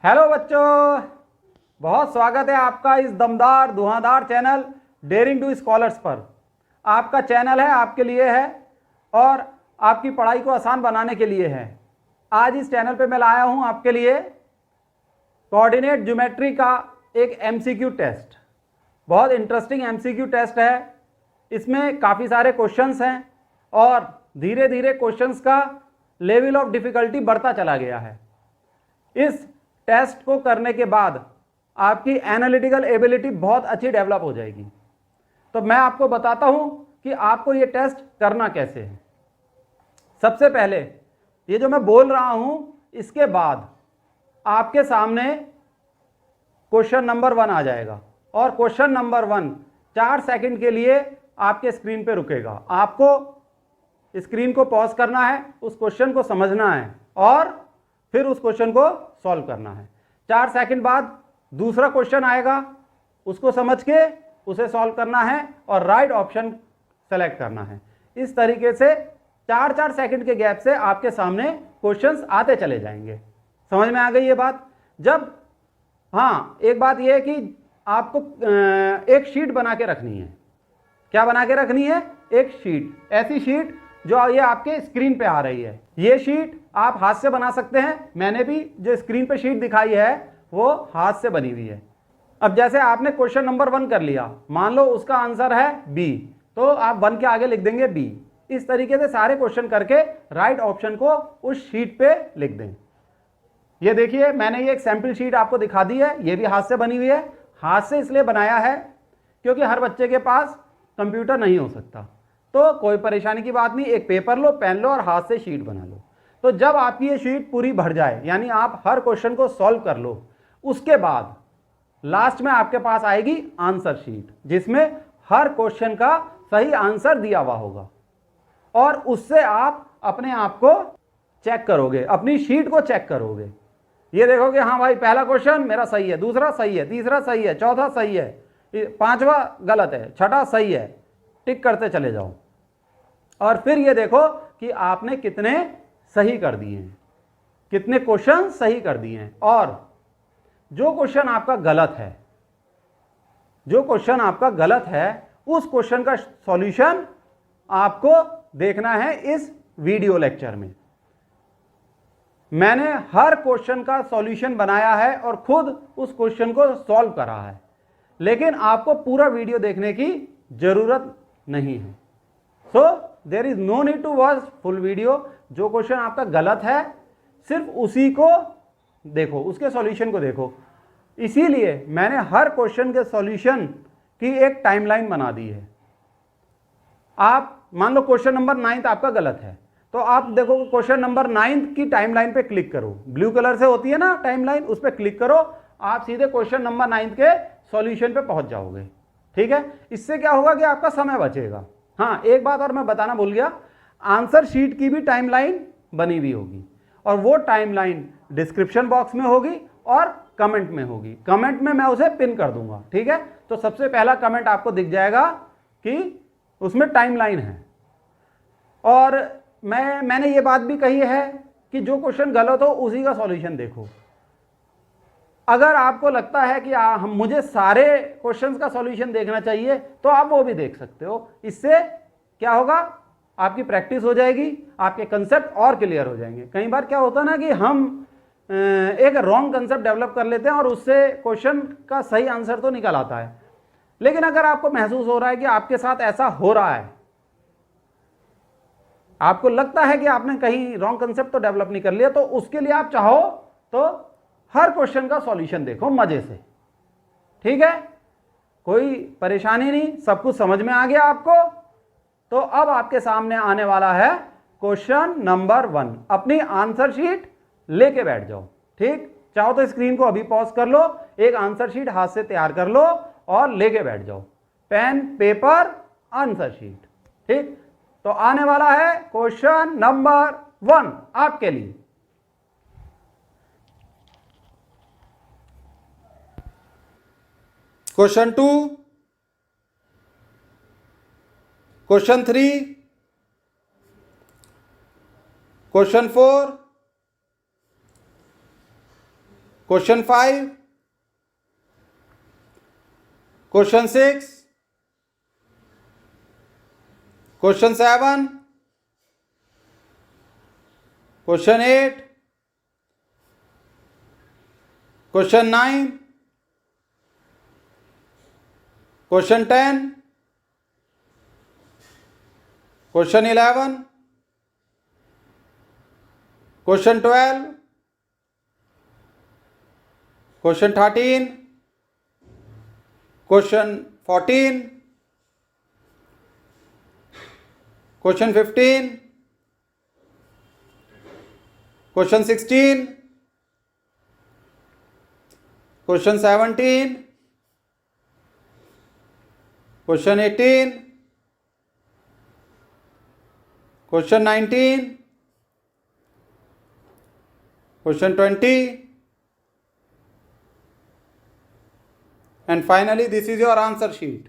Hello बच्चों, बहुत स्वागत है आपका इस दमदार धुआंधार चैनल डेयरिंग टू स्कॉलर्स पर। आपका चैनल है, आपके लिए है और आपकी पढ़ाई को आसान बनाने के लिए है। आज इस चैनल पे मैं लाया हूं आपके लिए कोऑर्डिनेट ज्योमेट्री का एक एमसीक्यू टेस्ट। बहुत इंटरेस्टिंग एमसीक्यू टेस्ट है। इसमें काफ़ी सारे क्वेश्चंस हैं और धीरे धीरे क्वेश्चंस का लेवल ऑफ डिफ़िकल्टी बढ़ता चला गया है। इस टेस्ट को करने के बाद आपकी एनालिटिकल एबिलिटी बहुत अच्छी डेवलप हो जाएगी। तो मैं आपको बताता हूं कि आपको ये टेस्ट करना कैसे है। सबसे पहले ये जो मैं बोल रहा हूं, इसके बाद आपके सामने क्वेश्चन नंबर 1 आ जाएगा और क्वेश्चन नंबर 1 4 सेकंड के लिए आपके स्क्रीन पे रुकेगा। आपको स्क्रीन को पॉज करना है, उस क्वेश्चन को समझना है और फिर उस क्वेश्चन को सॉल्व करना है। 4 सेकंड बाद दूसरा क्वेश्चन आएगा, उसको समझ के उसे सॉल्व करना है और राइट ऑप्शन सेलेक्ट करना है। इस तरीके से 4-4 सेकंड के गैप से आपके सामने क्वेश्चंस आते चले जाएंगे। समझ में आ गई ये बात? जब एक बात यह है कि आपको एक शीट बना के रखनी है। क्या बना के रखनी है? एक शीट, ऐसी शीट जो ये आपके स्क्रीन पे आ रही है। ये शीट आप हाथ से बना सकते हैं। मैंने भी जो स्क्रीन पे शीट दिखाई है वो हाथ से बनी हुई है। अब जैसे आपने क्वेश्चन नंबर 1 कर लिया, मान लो उसका आंसर है बी, तो आप 1 के आगे लिख देंगे बी। इस तरीके से सारे क्वेश्चन करके राइट ऑप्शन को उस शीट पे लिख दें। ये देखिए, मैंने ये एक सैंपल शीट आपको दिखा दी है। ये भी हाथ से बनी हुई है। हाथ से इसलिए बनाया है क्योंकि हर बच्चे के पास कंप्यूटर नहीं हो सकता। तो कोई परेशानी की बात नहीं, एक पेपर लो, पेन लो और हाथ से शीट बना लो। तो जब आपकी ये शीट पूरी भर जाए, यानी आप हर क्वेश्चन को सॉल्व कर लो, उसके बाद लास्ट में आपके पास आएगी आंसर शीट, जिसमें हर क्वेश्चन का सही आंसर दिया हुआ होगा और उससे आप अपने आप को चेक करोगे, अपनी शीट को चेक करोगे। ये देखोगे, हाँ भाई, पहला क्वेश्चन मेरा सही है, दूसरा सही है, तीसरा सही है, चौथा सही है, पांचवा गलत है, छठा सही है। टिक करते चले जाओ और फिर ये देखो कि आपने कितने सही कर दिए हैं, कितने क्वेश्चन सही कर दिए हैं। और जो क्वेश्चन आपका गलत है, जो क्वेश्चन आपका गलत है, उस क्वेश्चन का सॉल्यूशन आपको देखना है इस वीडियो लेक्चर में। मैंने हर क्वेश्चन का सॉल्यूशन बनाया है और खुद उस क्वेश्चन को सॉल्व करा है, लेकिन आपको पूरा वीडियो देखने की जरूरत नहीं है। So there is no need to watch full video. जो क्वेश्चन आपका गलत है सिर्फ उसी को देखो, उसके सॉल्यूशन को देखो। इसीलिए मैंने हर क्वेश्चन के सॉल्यूशन की एक टाइमलाइन बना दी है। आप मान लो क्वेश्चन नंबर 9 आपका गलत है, तो आप देखो क्वेश्चन नंबर 9 की टाइमलाइन पे क्लिक करो। ब्लू कलर से होती है ना टाइमलाइन, उस पर क्लिक करो, आप सीधे क्वेश्चन नंबर 9 के सॉल्यूशन पे पहुंच जाओगे। ठीक है? इससे क्या होगा कि आपका समय बचेगा। हाँ, एक बात और मैं बताना भूल गया, आंसर शीट की भी टाइमलाइन बनी हुई होगी और वो टाइमलाइन डिस्क्रिप्शन बॉक्स में होगी और कमेंट में होगी। कमेंट में मैं उसे पिन कर दूंगा। ठीक है? तो सबसे पहला कमेंट आपको दिख जाएगा कि उसमें टाइमलाइन है। और मैंने ये बात भी कही है कि जो क्वेश्चन गलत हो उसी का सॉल्यूशन देखो। अगर आपको लगता है कि मुझे सारे क्वेश्चंस का सॉल्यूशन देखना चाहिए, तो आप वो भी देख सकते हो। इससे क्या होगा, आपकी प्रैक्टिस हो जाएगी, आपके कंसेप्ट और क्लियर हो जाएंगे। कई बार क्या होता है ना कि हम एक रॉन्ग कंसेप्ट डेवलप कर लेते हैं और उससे क्वेश्चन का सही आंसर तो निकल आता है, लेकिन अगर आपको महसूस हो रहा है कि आपके साथ ऐसा हो रहा है, आपको लगता है कि आपने कहीं रॉन्ग कंसेप्ट तो डेवलप नहीं कर लिया, तो उसके लिए आप चाहो तो हर क्वेश्चन का सॉल्यूशन देखो मजे से। ठीक है? कोई परेशानी नहीं, सब कुछ समझ में आ गया आपको? तो अब आपके सामने आने वाला है क्वेश्चन नंबर 1। अपनी आंसर शीट लेके बैठ जाओ। ठीक? चाहो तो स्क्रीन को अभी पॉज कर लो, एक आंसर शीट हाथ से तैयार कर लो और लेके बैठ जाओ, पेन, पेपर, आंसर शीट। ठीक? तो आने वाला है क्वेश्चन नंबर 1 आपके लिए। Question 2, question 3, question 4, question 5, question 6, question 7, question 8, question 9, question 10, question 11, question 12, question 13, question 14, question 15, question 16, question 17, question 18, question 19, question 20, and finally this is your answer sheet.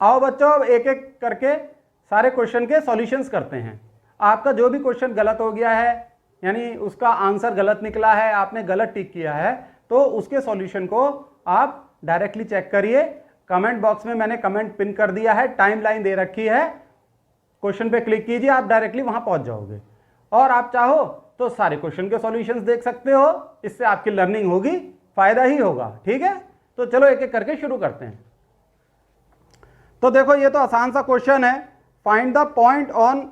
आओ बच्चों, अब एक एक करके सारे क्वेश्चन के सॉल्यूशंस करते हैं। आपका जो भी क्वेश्चन गलत हो गया है, यानी उसका आंसर गलत निकला है, आपने गलत टिक किया है, तो उसके सॉल्यूशन को आप डायरेक्टली चेक करिए। कमेंट बॉक्स में मैंने कमेंट पिन कर दिया है, टाइमलाइन दे रखी है, क्वेश्चन पे क्लिक कीजिए, आप डायरेक्टली वहां पहुंच जाओगे। और आप चाहो तो सारे क्वेश्चन के सॉल्यूशंस देख सकते हो, इससे आपकी लर्निंग होगी, फायदा ही होगा। ठीक है, तो चलो एक एक करके शुरू करते हैं। तो देखो, ये तो आसान सा क्वेश्चन है। Find the point on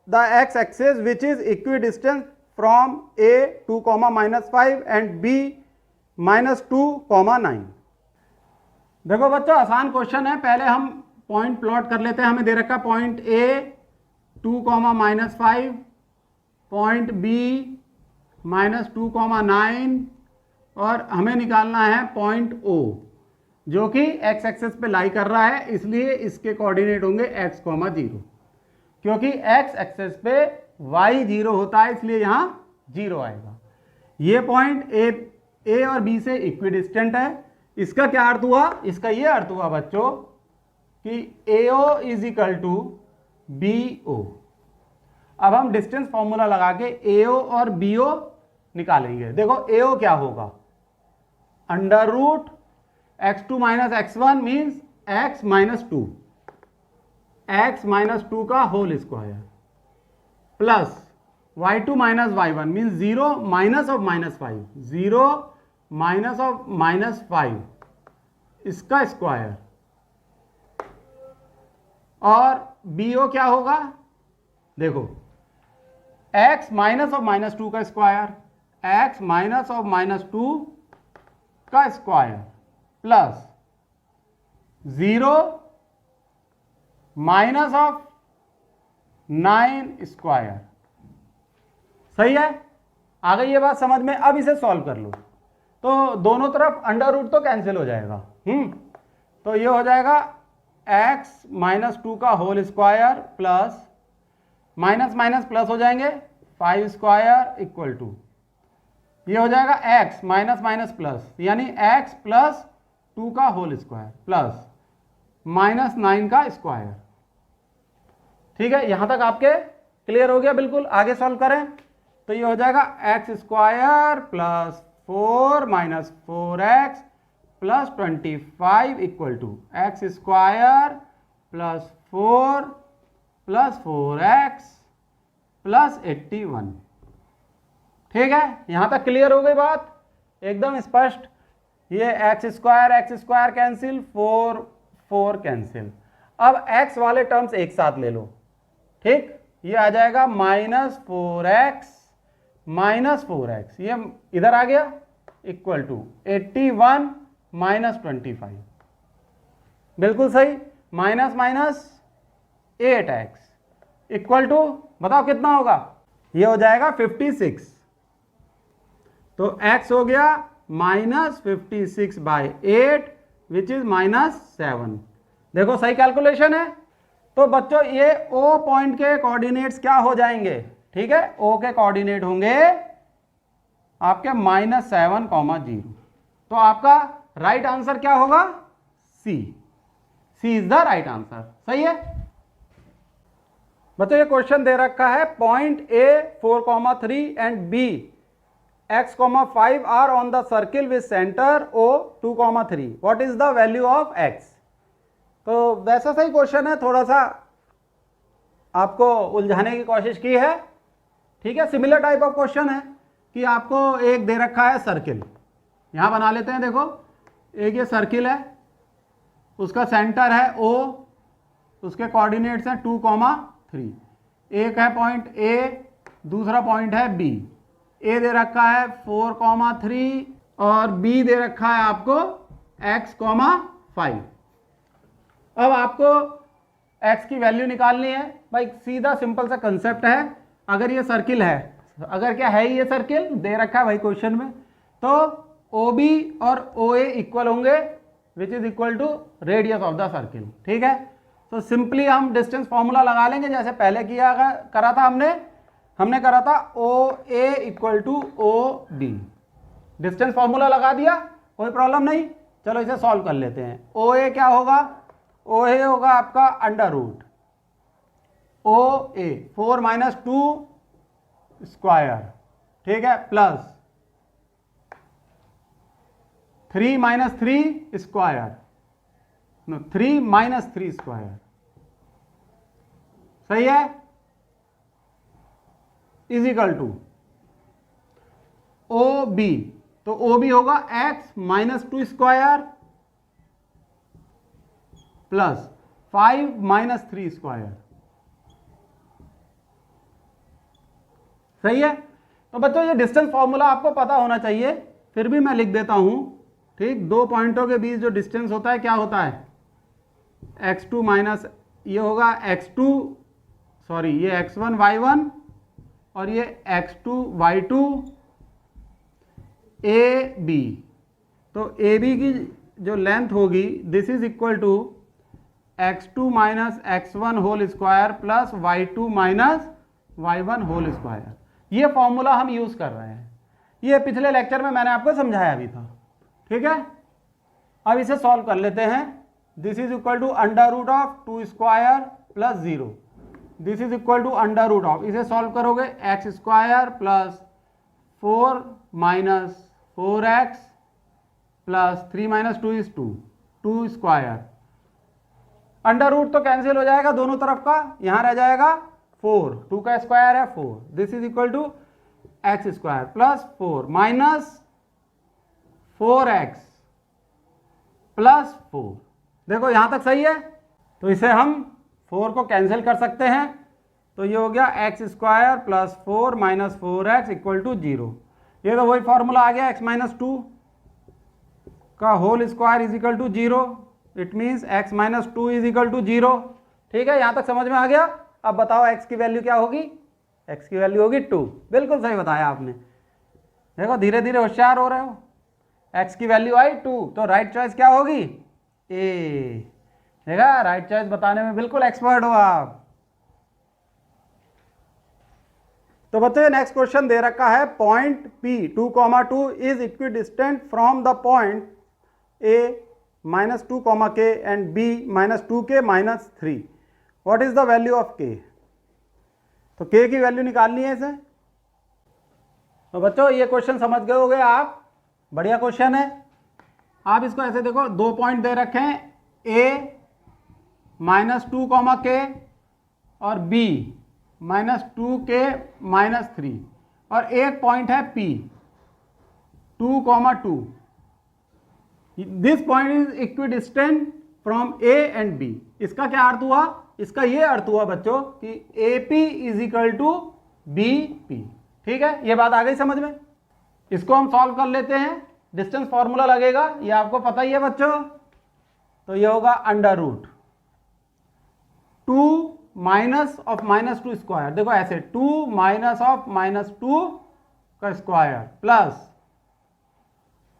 the x axis which is equidistant from A 2, -5 and B -2, 9। देखो बच्चों, आसान क्वेश्चन है। पहले हम पॉइंट प्लॉट कर लेते हैं। हमें दे रखा पॉइंट ए 2, -5, पॉइंट बी -2, 9, और हमें निकालना है पॉइंट ओ, जो कि एक्स एक्सिस पे लाई कर रहा है, इसलिए इसके कोऑर्डिनेट होंगे x, 0, क्योंकि एक्स एक्सिस पे y 0 होता है, इसलिए यहां 0 आएगा। ये पॉइंट ए और बी से इक्विडिस्टेंट है। इसका क्या अर्थ हुआ? इसका ये अर्थ हुआ बच्चों कि AO is equal to BO। अब हम डिस्टेंस फॉर्मूला लगा के AO और BO निकालेंगे। देखो AO क्या होगा, √x2 - x1 means x -2, x -2 का whole square, plus y2 - y1 means 0 minus of -5, 0 minus of -5 इसका स्क्वायर, और BO क्या होगा? देखो x माइनस ऑफ -2 का स्क्वायर, x माइनस ऑफ -2 का square, plus 0 minus of 9 square. सही है, आ गई ये बात समझ में? अब इसे सॉल्व कर लो, तो दोनों तरफ √ तो कैंसिल हो जाएगा। तो ये हो जाएगा x -2 का whole square plus minus minus plus हो जाएंगे, 5 स्क्वायर इक्वल टू, ये हो जाएगा x माइनस माइनस प्लस, यानी x प्लस 2 का होल स्क्वायर प्लस -9 का स्क्वायर। ठीक है, यहां तक आपके क्लियर हो गया? बिल्कुल। आगे सॉल्व करें तो ये हो जाएगा x square plus 4 minus 4x plus 25 equal to x square plus 4 plus 4x plus 81। ठीक है, यहां तक क्लियर हो गई बात? एकदम स्पष्ट। ये x स्क्वायर कैंसिल, 4 कैंसिल। अब x वाले टर्म्स एक साथ ले लो। ठीक, ये आ जाएगा -4x माइनस 4x, ये इधर आ गया, इक्वल टू 81 माइनस 25। बिल्कुल सही, minus minus 8x equal to, बताओ कितना होगा? ये हो जाएगा 56। तो x हो गया -56/8 विच इज -7। देखो सही कैलकुलेशन है। तो बच्चों ये O पॉइंट के कोऑर्डिनेट्स क्या हो जाएंगे? ठीक है, O के कोऑर्डिनेट होंगे आपके -7, 0। तो आपका राइट आंसर क्या होगा? C is the right answer. सही है। बच्चों ये क्वेश्चन दे रखा है point A 4,3 and B x,5 are on the circle with centre O 2,3. What is the value of x? तो वैसा सही क्वेश्चन है, थोड़ा सा आपको उलझाने की कोशिश की है। ठीक है, सिमिलर टाइप ऑफ क्वेश्चन है कि आपको एक दे रखा है सर्किल, यहां बना लेते हैं। देखो एक ये सर्किल है, उसका सेंटर है O, उसके कोऑर्डिनेट्स हैं 2,3। एक है पॉइंट A, दूसरा पॉइंट है B। A दे रखा है 4,3 और B दे रखा है आपको x,5। अब आपको x की वैल्यू निकालनी है। भाई सीधा सिंपल सा कंसेप्ट है। अगर ये सर्किल है, अगर क्या है ये सर्किल दे रखा है भाई क्वेश्चन में, तो OB और OA इक्वल होंगे which is equal to radius of the circle. ठीक है, तो सिंपली हम डिस्टेंस फॉर्मूला लगा लेंगे जैसे पहले करा था हमने करा था OA equal to OB। Distance formula लगा दिया, कोई प्रॉब्लम नहीं। चलो इसे सॉल्व कर लेते हैं। OA क्या होगा? OA होगा आपका under root OA 4 minus 2 square, ठीक है, plus 3 minus 3 square, 3 minus 3 square. सही है, इज इक्वल टू OB, तो OB होगा x minus 2 square plus 5 minus 3 square. सही है, तो बच्चों ये डिस्टेंस फॉर्मूला आपको पता होना चाहिए, फिर भी मैं लिख देता हूं। ठीक, दो पॉइंटों के बीच जो डिस्टेंस होता है क्या होता है? x2 माइनस ये होगा x2, सॉरी ये x1 y1 और ये x2 y2 AB। तो AB की जो लेंथ होगी this is equal to x2 minus x1 whole square plus y2 minus y1 whole square. ये फॉर्मूला हम यूज कर रहे हैं, ये पिछले लेक्चर में मैंने आपको समझाया भी था। ठीक है, अब इसे सॉल्व कर लेते हैं। This is equal to under root of 2 square plus 0, this is equal to under root of, इसे सॉल्व करोगे x square plus 4 minus 4x plus 3 minus 2 is 2 square. Under root तो कैंसिल हो जाएगा दोनों तरफ का, यहां रह जाएगा 4, 2 का स्क्वायर है 4, this is equal to x square plus 4 minus 4x plus 4। देखो यहां तक सही है, तो इसे हम 4 को कैंसिल कर सकते हैं, तो ये हो गया x square plus 4 minus 4x equal to 0। ये तो वही फॉर्मूला आ गया, x माइनस 2 का whole square is equal to 0, it means x minus 2 is equal to 0। ठीक है, यहां तक समझ में आ गया। अब बताओ x की वैल्यू क्या होगी? x की वैल्यू होगी 2। बिल्कुल सही बताया आपने, देखो धीरे धीरे होशियार हो रहे हो। x की वैल्यू आई 2, तो राइट चॉइस क्या होगी? ए। देखा, राइट चॉइस बताने में बिल्कुल एक्सपर्ट हो आप। तो बच्चों नेक्स्ट क्वेश्चन दे रखा है point P 2,2 is equidistant from the point A minus 2, K and B minus 2K minus 3। What is the value of K? तो K की वैल्यू निकालनी है इसे। तो बच्चों ये क्वेश्चन समझ गए होगे आप, बढ़िया क्वेश्चन है। आप इसको ऐसे देखो, दो पॉइंट दे रखे हैं A माइनस 2, K और B माइनस 2K माइनस 3, और एक पॉइंट है P 2,2। This point is equidistant from A and B। इसका क्या अर्थ हुआ? इसका ये अर्थ हुआ बच्चों कि AP is equal to BP। ठीक है, ये बात आ गई समझ में। इसको हम सॉल्व कर लेते हैं, डिस्टेंस फॉर्मूला लगेगा, ये आपको पता ही है बच्चों। तो ये होगा under root 2 minus of minus 2 square, देखो ऐसे 2 माइनस ऑफ माइनस 2 का स्क्वायर प्लस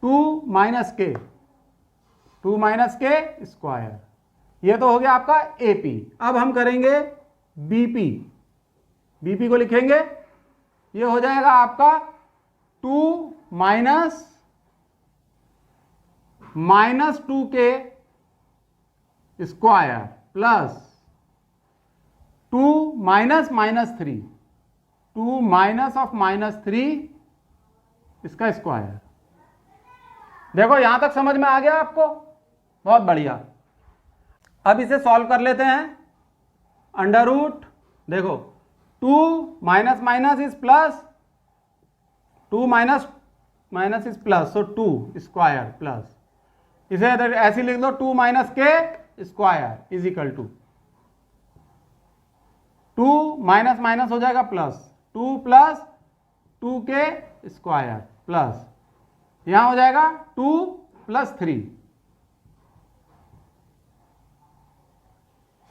2 माइनस के, 2 माइनस के स्क्वायर। ये तो हो गया आपका AP। अब हम करेंगे BP, BP को लिखेंगे, ये हो जाएगा आपका 2 minus 2K square plus 2 minus -3, 2 minus of -3 इसका स्क्वायर। देखो यहां तक समझ में आ गया आपको? बहुत बढ़िया। अब इसे सॉल्व कर लेते हैं। अंडर रूट, देखो 2 minus minus is plus, 2 minus minus is plus, so 2 square plus, इसे ऐसे लिख दो 2 minus k square is equal to 2 minus minus हो जाएगा प्लस, 2 प्लस 2 के स्क्वायर प्लस, यहां हो जाएगा 2 प्लस 3।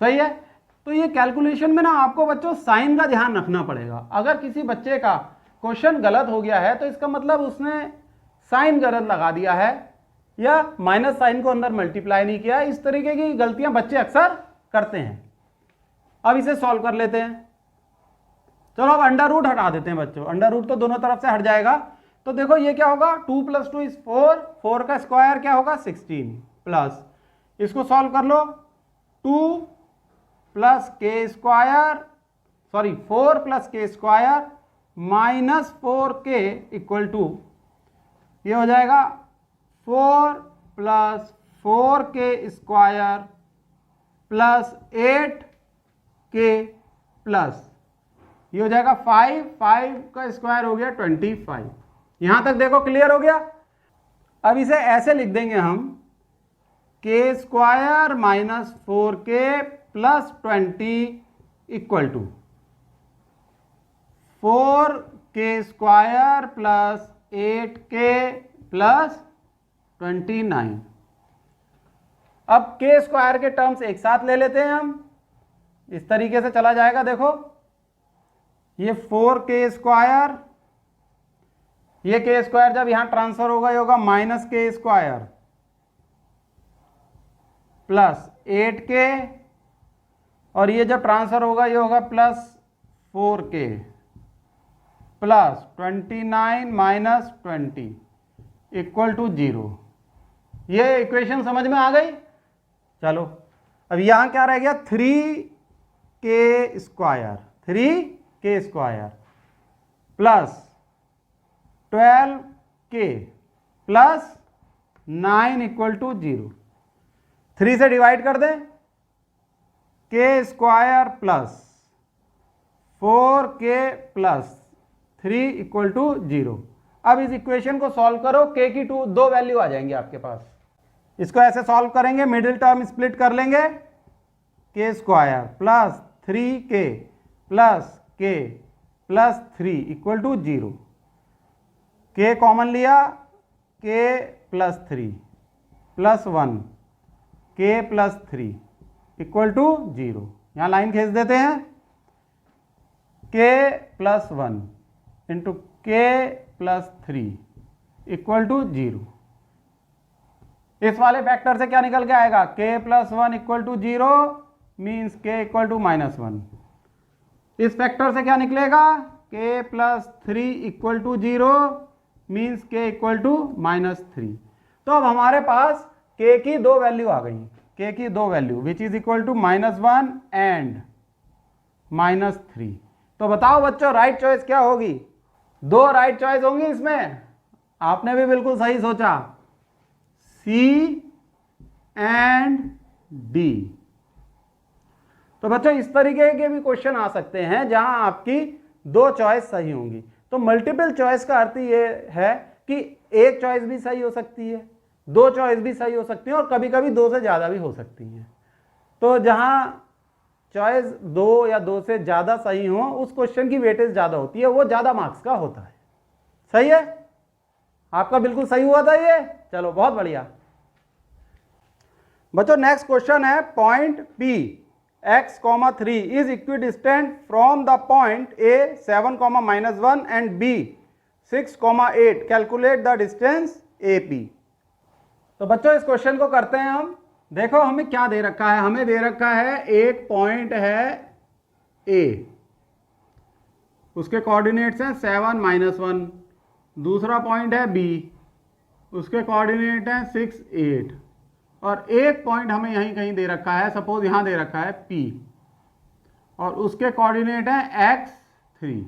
सही है? तो ये कैलकुलेशन में ना आपको बच्चों साइन का ध्यान रखना पड़ेगा। अगर किसी बच्चे का क्वेश्चन गलत हो गया है तो इसका मतलब उसने साइन गलत लगा दिया है या माइनस साइन को अंदर मल्टीप्लाई नहीं किया। इस तरीके की गलतियां बच्चे अक्सर करते हैं। अब इसे सॉल्व कर लेते हैं। चलो अब अंडर रूट हटा देते हैं बच्चों, अंडर रूट तो दोनों तरफ से हट जाएगा। तो देखो ये क्या होगा, 2 + 2 इज 4, 4 का स्क्वायर क्या होगा 16 प्लस, इसको सॉल्व कर लो, 2 plus k square, sorry 4 plus k square minus 4k equal to, ये हो जाएगा 4 plus 4k square plus 8k plus, ये हो जाएगा 5, 5 का स्क्वायर हो गया 25। यहां तक देखो क्लियर हो गया। अब इसे ऐसे लिख देंगे हम, k square minus 4k plus 20 equal to 4k square plus 8k plus 29। अब के स्क्वायर के टर्म्स एक साथ ले लेते हैं हम, इस तरीके से चला जाएगा। देखो ये 4k स्क्वायर, ये के स्क्वायर जब यहां ट्रांसफर होगा ये होगा minus k square plus 8k, और ये जब ट्रांसफर होगा ये होगा plus 4k plus 29 minus 20 equal to 0। ये इक्वेशन समझ में आ गई? चलो अब यहां क्या रह गया, 3k square, 3k square plus 12k plus 9 equal to 0। 3 से डिवाइड कर दें, k square plus 4k plus 3 equal to 0। अब इस इक्वेशन को सॉल्व करो, के की दो वैल्यू आ जाएंगी आपके पास। इसको ऐसे सॉल्व करेंगे, मिडिल टर्म स्प्लिट कर लेंगे, k square plus 3k plus k plus 3 equal to 0। K common लिया, k plus 3 plus 1 k plus 3 equal to 0। यहाँ लाइन खींच देते हैं, k plus 1 into k plus 3 equal to 0। इस वाले फैक्टर से क्या निकल के आएगा, k plus 1 equal to 0 means k equal to -1। इस फैक्टर से क्या निकलेगा, k plus 3 equal to 0 means k equal to -3। तो अब हमारे पास k की दो वैल्यू आ गई, k की दो value which is equal to -1 and -3। तो बताओ बच्चों राइट चॉइस क्या होगी? दो राइट चॉइस होंगी इसमें, आपने भी बिल्कुल सही सोचा, C एंड D। तो बच्चों इस तरीके के भी क्वेश्चन आ सकते हैं जहां आपकी दो चॉइस सही होंगी। तो मल्टीपल चॉइस का अर्थ ये है कि एक चॉइस भी सही हो सकती है, दो चॉइस भी सही हो सकती है, और कभी कभी दो से ज़्यादा भी हो सकती हैं। तो जहां चॉइस दो या दो से ज़्यादा सही हो उस क्वेश्चन की वेटेज ज़्यादा होती है, वो ज़्यादा मार्क्स का होता है। सही है? आपका बिल्कुल सही हुआ था ये। चलो बहुत बढ़िया बच्चों, नेक्स्ट क्वेश्चन है, point P x, 3 is equidistant from the point A 7, -1 and B 6, 8. Calculate the distance AP। तो बच्चों इस क्वेश्चन को करते हैं हम। देखो हमें क्या दे रखा है, हमें दे रखा है एक पॉइंट है A, उसके कोऑर्डिनेट्स हैं 7, -1। दूसरा पॉइंट है B, उसके कोऑर्डिनेट हैं 6, 8। और एक पॉइंट हमें यहीं कहीं दे रखा है, सपोज यहां दे रखा है P। और उसके कोऑर्डिनेट हैं x3।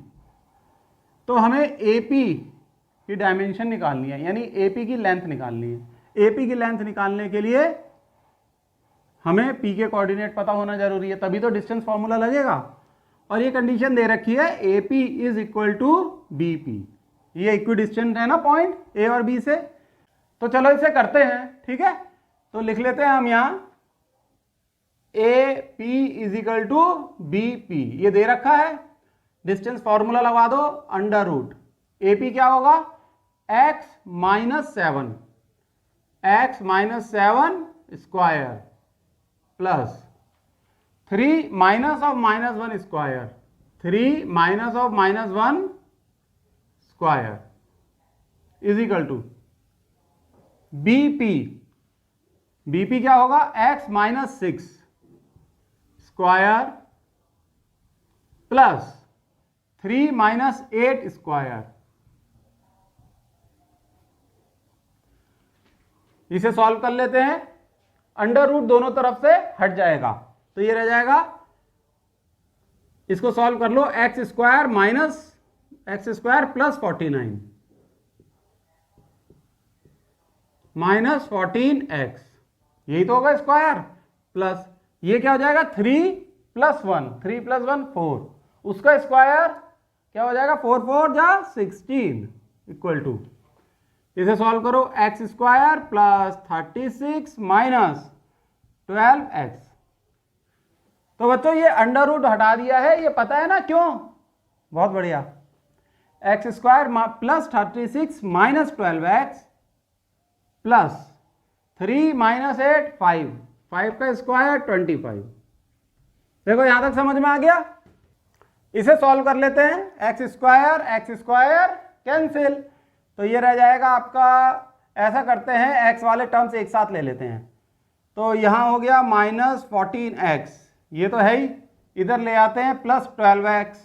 तो हमें AP की डायमेंशन निकालनी है, यानी AP की लेंथ निकालनी है। AP की लेंथ निकालने के लिए हमें P के कोऑर्डिनेट पता होना जरूरी है, तभी तो डिस्टेंस फॉर्मूला लगेगा। और ये कंडीशन दे रखी है AP is equal to BP। ये इक्विडिस्टेंट है ना पॉइंट A और B से। तो चलो इसे करते हैं, ठीक है। तो लिख लेते हैं हम यहां AP is equal to BP, ये दे रखा है। डिस्टेंस फॉर्मूला लगा दो, अंडर रूट AP क्या होगा, x minus 7 square plus 3 minus of -1 square, 3 minus of -1 square is equal to BP क्या होगा, x minus 6 square plus 3 minus 8 square. इसे सॉल्व कर लेते हैं। अंडर रूट दोनों तरफ से हट जाएगा, तो ये रह जाएगा, इसको सॉल्व कर लो, x square plus 49 minus 14x, यही तो होगा स्क्वायर, प्लस ये क्या हो जाएगा 3 प्लस 1 4, उसका स्क्वायर क्या हो जाएगा 4 4 जा 16 इक्वल टू, इसे सॉल्व करो, x square plus 36 minus 12x। तो बच्चों ये अंडर रूट हटा दिया है, ये पता है ना क्यों, बहुत बढ़िया। X square plus 36 minus 12x plus 3 minus 8 5 का स्क्वायर 25। देखो यहां तक समझ में आ गया। इसे सॉल्व कर लेते हैं, एक्स स्क्वायर कैंसिल, तो ये रह जाएगा आपका, ऐसा करते हैं एक्स वाले टर्म्स एक साथ ले लेते हैं। तो यहां हो गया माइनस 14x, ये तो है ही, इधर ले आते हैं plus 12x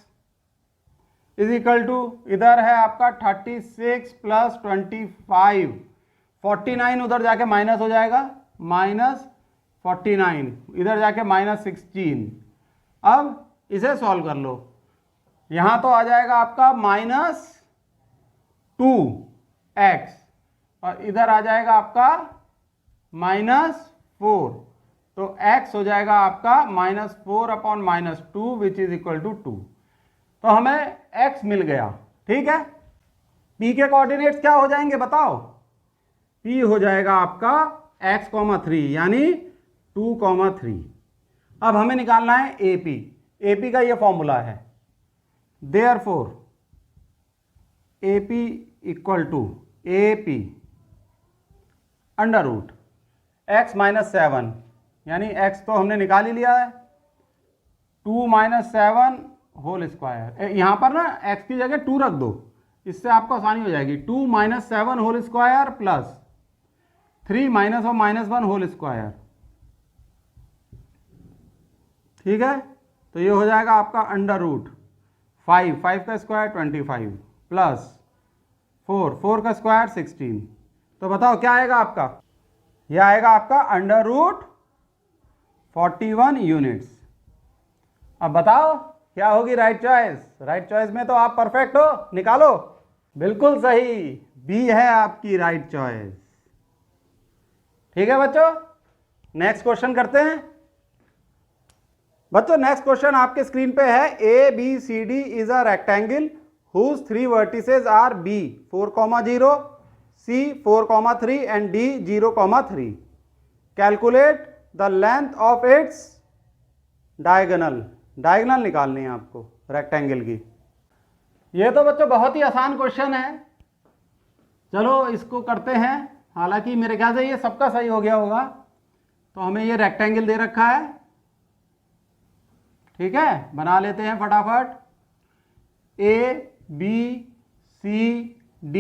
is equal to, इधर है आपका 36 प्लस 25, 49 उधर जाके माइनस हो जाएगा, माइनस 49 इधर जाके माइनस 16। अब इसे सॉल्व कर लो, यहां तो आ जाएगा आपका माइनस 2x और इधर आ जाएगा आपका माइनस 4, तो x हो जाएगा आपका -4 upon -2 which is equal to 2। तो हमें x मिल गया, ठीक है। p के कोऑर्डिनेट्स क्या हो जाएंगे बताओ, p हो जाएगा आपका x, 3 यानी 2, 3। अब हमें निकालना है AP का ये फॉर्मूला है, therefore AP equal to AP under root x minus 7, यानी x तो हमने निकाल ही लिया है, 2 माइनस 7 होल स्क्वायर, यहां पर ना x की जगह 2 रख दो, इससे आपको आसानी हो जाएगी। 2 minus 7 whole square plus 3 minus और -1 होल स्क्वायर, ठीक है। तो ये हो जाएगा आपका अंडर रूट 5 का स्क्वायर 25 प्लस 4 का स्क्वायर 16। तो बताओ क्या आएगा आपका, यह आएगा आपका अंडर रूट 41 यूनिट्स। अब बताओ क्या होगी राइट चॉइस, राइट चॉइस में तो आप परफेक्ट हो, निकालो। बिल्कुल सही, बी है आपकी राइट चॉइस। ठीक है बच्चों, नेक्स्ट क्वेश्चन करते हैं। बच्चों नेक्स्ट क्वेश्चन आपके स्क्रीन पे है, ABCD is a rectangle whose 3 vertices are B 4,0, C 4,3 and D 0,3. Calculate the length of its diagonal. Diagonal निकालनी है आपको रेक्टेंगल की। ये तो बच्चों बहुत ही आसान क्वेश्चन है, चलो इसको करते हैं। हालांकि मेरे ख्याल से ये सबका सही हो गया होगा। तो हमें ये रेक्टेंगल दे रखा है, ठीक है, बना लेते हैं फटाफट। ABCD,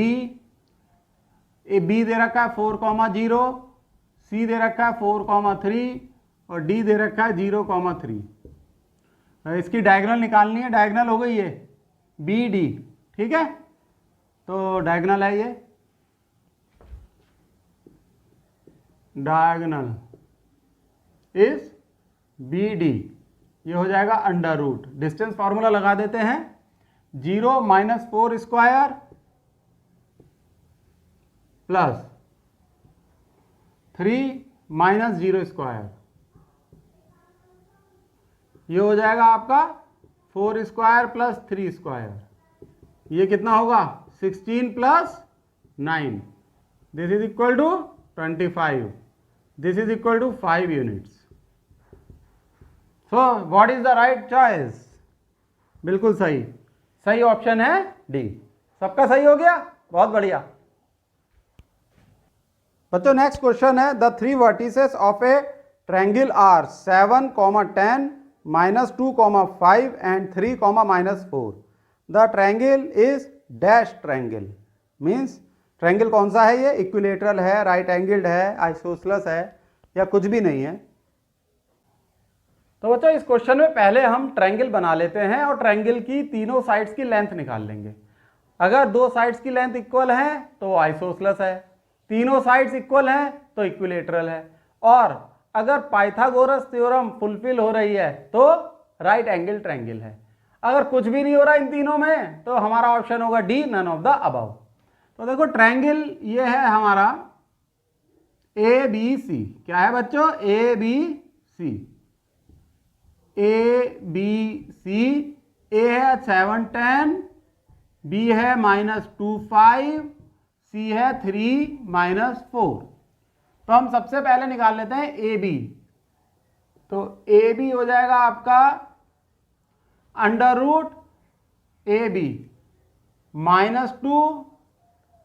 B दे रखा है 4,0, C दे रखा है 4,3 और D दे रखा है 0,3। इसकी डायगोनल निकालनी है, डायगोनल हो गई है BD, ठीक है। तो डायगोनल है ये, डायगोनल इज BD ये हो जाएगा अंडर रूट, डिस्टेंस फार्मूला लगा देते हैं, 0 minus 4 square plus 3 minus 0 square, ये हो जाएगा आपका 4 स्क्वायर प्लस 3 स्क्वायर, ये कितना होगा 16 plus 9, this is equal to 25, this is equal to 5 units. So what is the right choice? बिल्कुल सही, सही ऑप्शन है डी। सबका सही हो गया, बहुत बढ़िया। बच्चों नेक्स्ट क्वेश्चन है, the 3 vertices of a triangle are 7, 10, -2, 5 and 3, -4। The triangle is dash triangle, means triangle कौन सा है? ये इक्विलेटरल है, राइट एंगल्ड है, आइसोसेलेस है, या कुछ भी नहीं है। तो बच्चों इस क्वेश्चन में पहले हम ट्रायंगल बना लेते हैं और ट्रायंगल की तीनों साइड्स की लेंथ निकाल लेंगे। अगर दो साइड्स की लेंथ इक्वल है तो आइसोसेलेस है, तीनों साइड्स इक्वल हैं तो इक्विलेटरल है, और अगर पाइथागोरस थ्योरम फुलफिल हो रही है तो राइट एंगल ट्रायंगल है। अगर कुछ भी नहीं हो रहा इन तीनों में तो हमारा ऑप्शन होगा D, none of the above. तो देखो ट्रायंगल ये है हमारा ए बी सी, क्या है बच्चों? A B C, A B C, ए है 7, 10, बी है -2, 5, सी है 3, -4। तो हम सबसे पहले निकाल लेते हैं ए बी। तो ए बी हो जाएगा आपका under root A B -2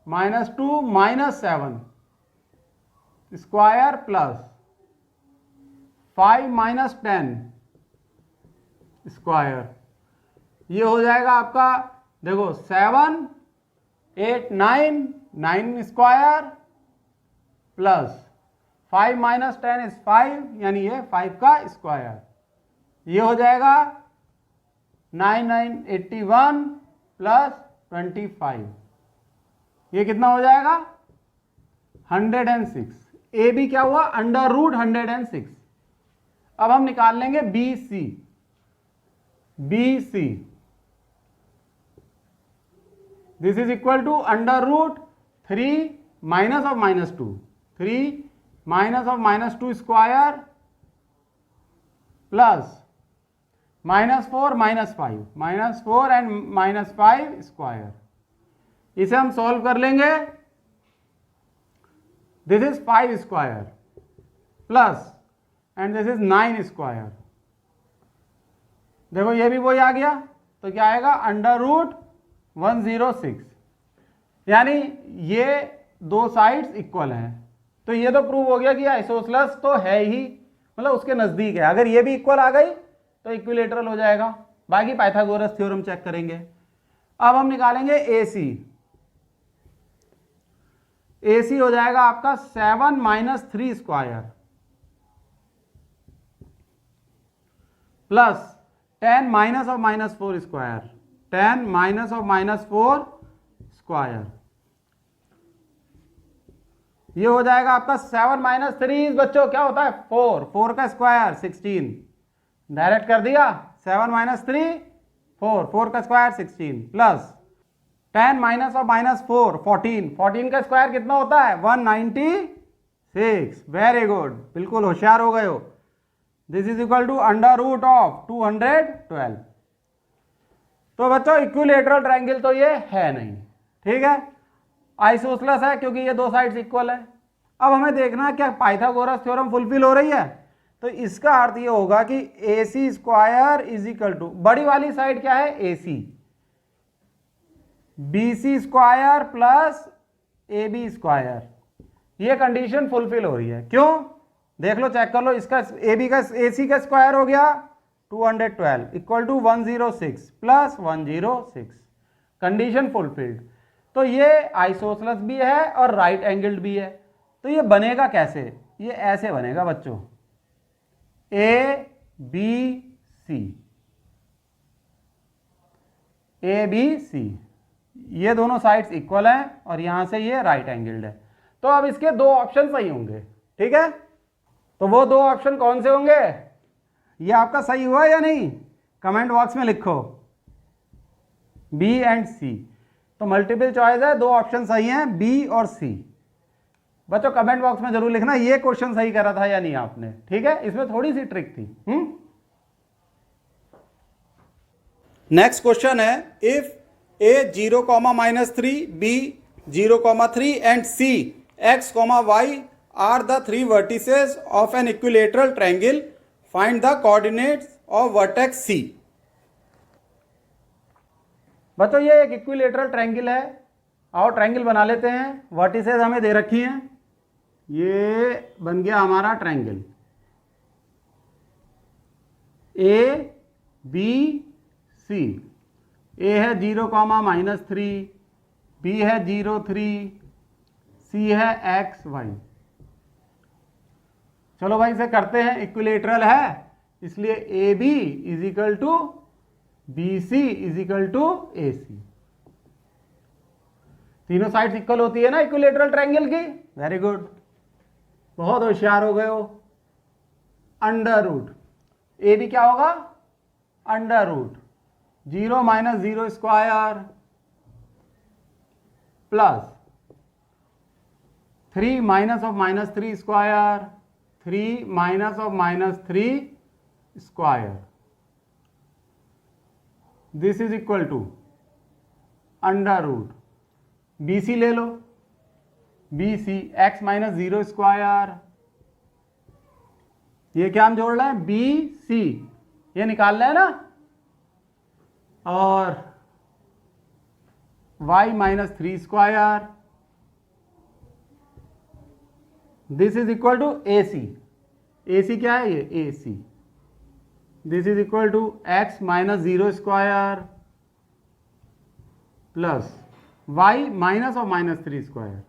-7 square plus 5 - 10 square, ये हो जाएगा आपका देखो 7, 8, 9 स्क्वायर प्लस 5 - 10 इज 5, यानी ये 5 का स्क्वायर, ये हो जाएगा 9, 81 प्लस 25, ये कितना हो जाएगा 106। ए बी क्या हुआ? Under root 106। अब हम निकाल लेंगे B C. B C this is equal to under root 3 minus of -2, 3 minus of -2 square plus -4 -5, -4 and -5 square, इसे हम सॉल्व कर लेंगे। This is 5 square plus and this is 9 square, देखो ये भी वही आ गया, तो क्या आएगा अंडर रूट 106, यानी ये दो साइड्स इक्वल हैं। तो ये तो प्रूव हो गया कि आइसोसेलेस तो है ही, मतलब उसके नजदीक है। अगर ये भी इक्वल आ गई तो इक्विलेटरल हो जाएगा। बाकी पाइथागोरस थ्योरम चेक करेंगे। अब हम निकालेंगे ए सी। ए सी हो जाएगा आपका 7 - 3 square plus 10 minus of -4 square, 10 minus of -4 square, ये हो जाएगा आपका 7 - 3 बच्चों क्या होता है 4, 4 का स्क्वायर 16, डायरेक्ट कर दिया 7 - 3 4, 4 का स्क्वायर 16 प्लस 10 माइनस ऑफ -4 14, 14 का स्क्वायर कितना होता है 196। वेरी गुड, बिल्कुल होशियार हो गए हो। This is equal to under root of 212। तो बच्चों इक्विलेटरल ट्रायंगल तो ये है नहीं, ठीक है, आइसोसेलेस है क्योंकि ये दो साइड्स इक्वल है। अब हमें देखना है क्या पाइथागोरस थ्योरम फुलफिल हो रही है। तो इसका अर्थ ये होगा कि A C square is equal to, बड़ी वाली साइड क्या है A C, B C square plus A B square, ये कंडीशन फुलफिल हो रही है। क्यों? देख लो, चेक कर लो, इसका ए बी का ए सी का स्क्वायर हो गया 212 equal to 106 plus 106, condition fulfilled. तो ये आइसोसेलेस भी है और राइट एंगल्ड भी है। तो ये बनेगा कैसे? ये ऐसे बनेगा बच्चों, A B C, A B C, ये दोनों साइड्स इक्वल हैं और यहां से ये राइट एंगल्ड है। तो अब इसके दो ऑप्शन सही होंगे, ठीक है। तो वो दो ऑप्शन कौन से होंगे? ये आपका सही हुआ या नहीं, कमेंट बॉक्स में लिखो, बी एंड सी। तो मल्टीपल चॉइस है, दो ऑप्शन सही हैं, बी और सी। बच्चों कमेंट बॉक्स में जरूर लिखना ये क्वेश्चन सही करा था या नहीं आपने, ठीक है, इसमें थोड़ी सी ट्रिक थी। नेक्स्ट क्वेश्चन है, if A 0,-3, B 0,3 and C x, y are the three vertices of an equilateral triangle, find the coordinates of vertex C। बच्चों ये एक इक्विलेटरल ट्रायंगल है, आओ ट्रायंगल बना लेते हैं। वर्टिसेस हमें दे रखी हैं, ये बन गया हमारा ट्रायंगल ए बी सी। ए है 0,-3, बी है 0,3, सी है एक्स वाई। चलो भाई इसे करते हैं, इक्विलेटरल है इसलिए A B is equal to B C is equal to A C. तीनों साइड्स इक्वल होती है ना इक्विलेटरल ट्रायंगल की, वेरी गुड, बहुत होशियार हो गए हो। अंडर रूट ए बी क्या होगा, under root 0 - 0 square plus 3 - 3 square, 3 - 3 square, this is equal to under root B C ले लो, बी सी x - 0 स्क्वायर, ये क्या हम जोड़ रहे हैं, बी सी, ये निकाल रहे हैं ना, और y - 3 square, this is equal to A C. A C क्या है, ये A C, this is equal to x - 0 square plus y - 3 square.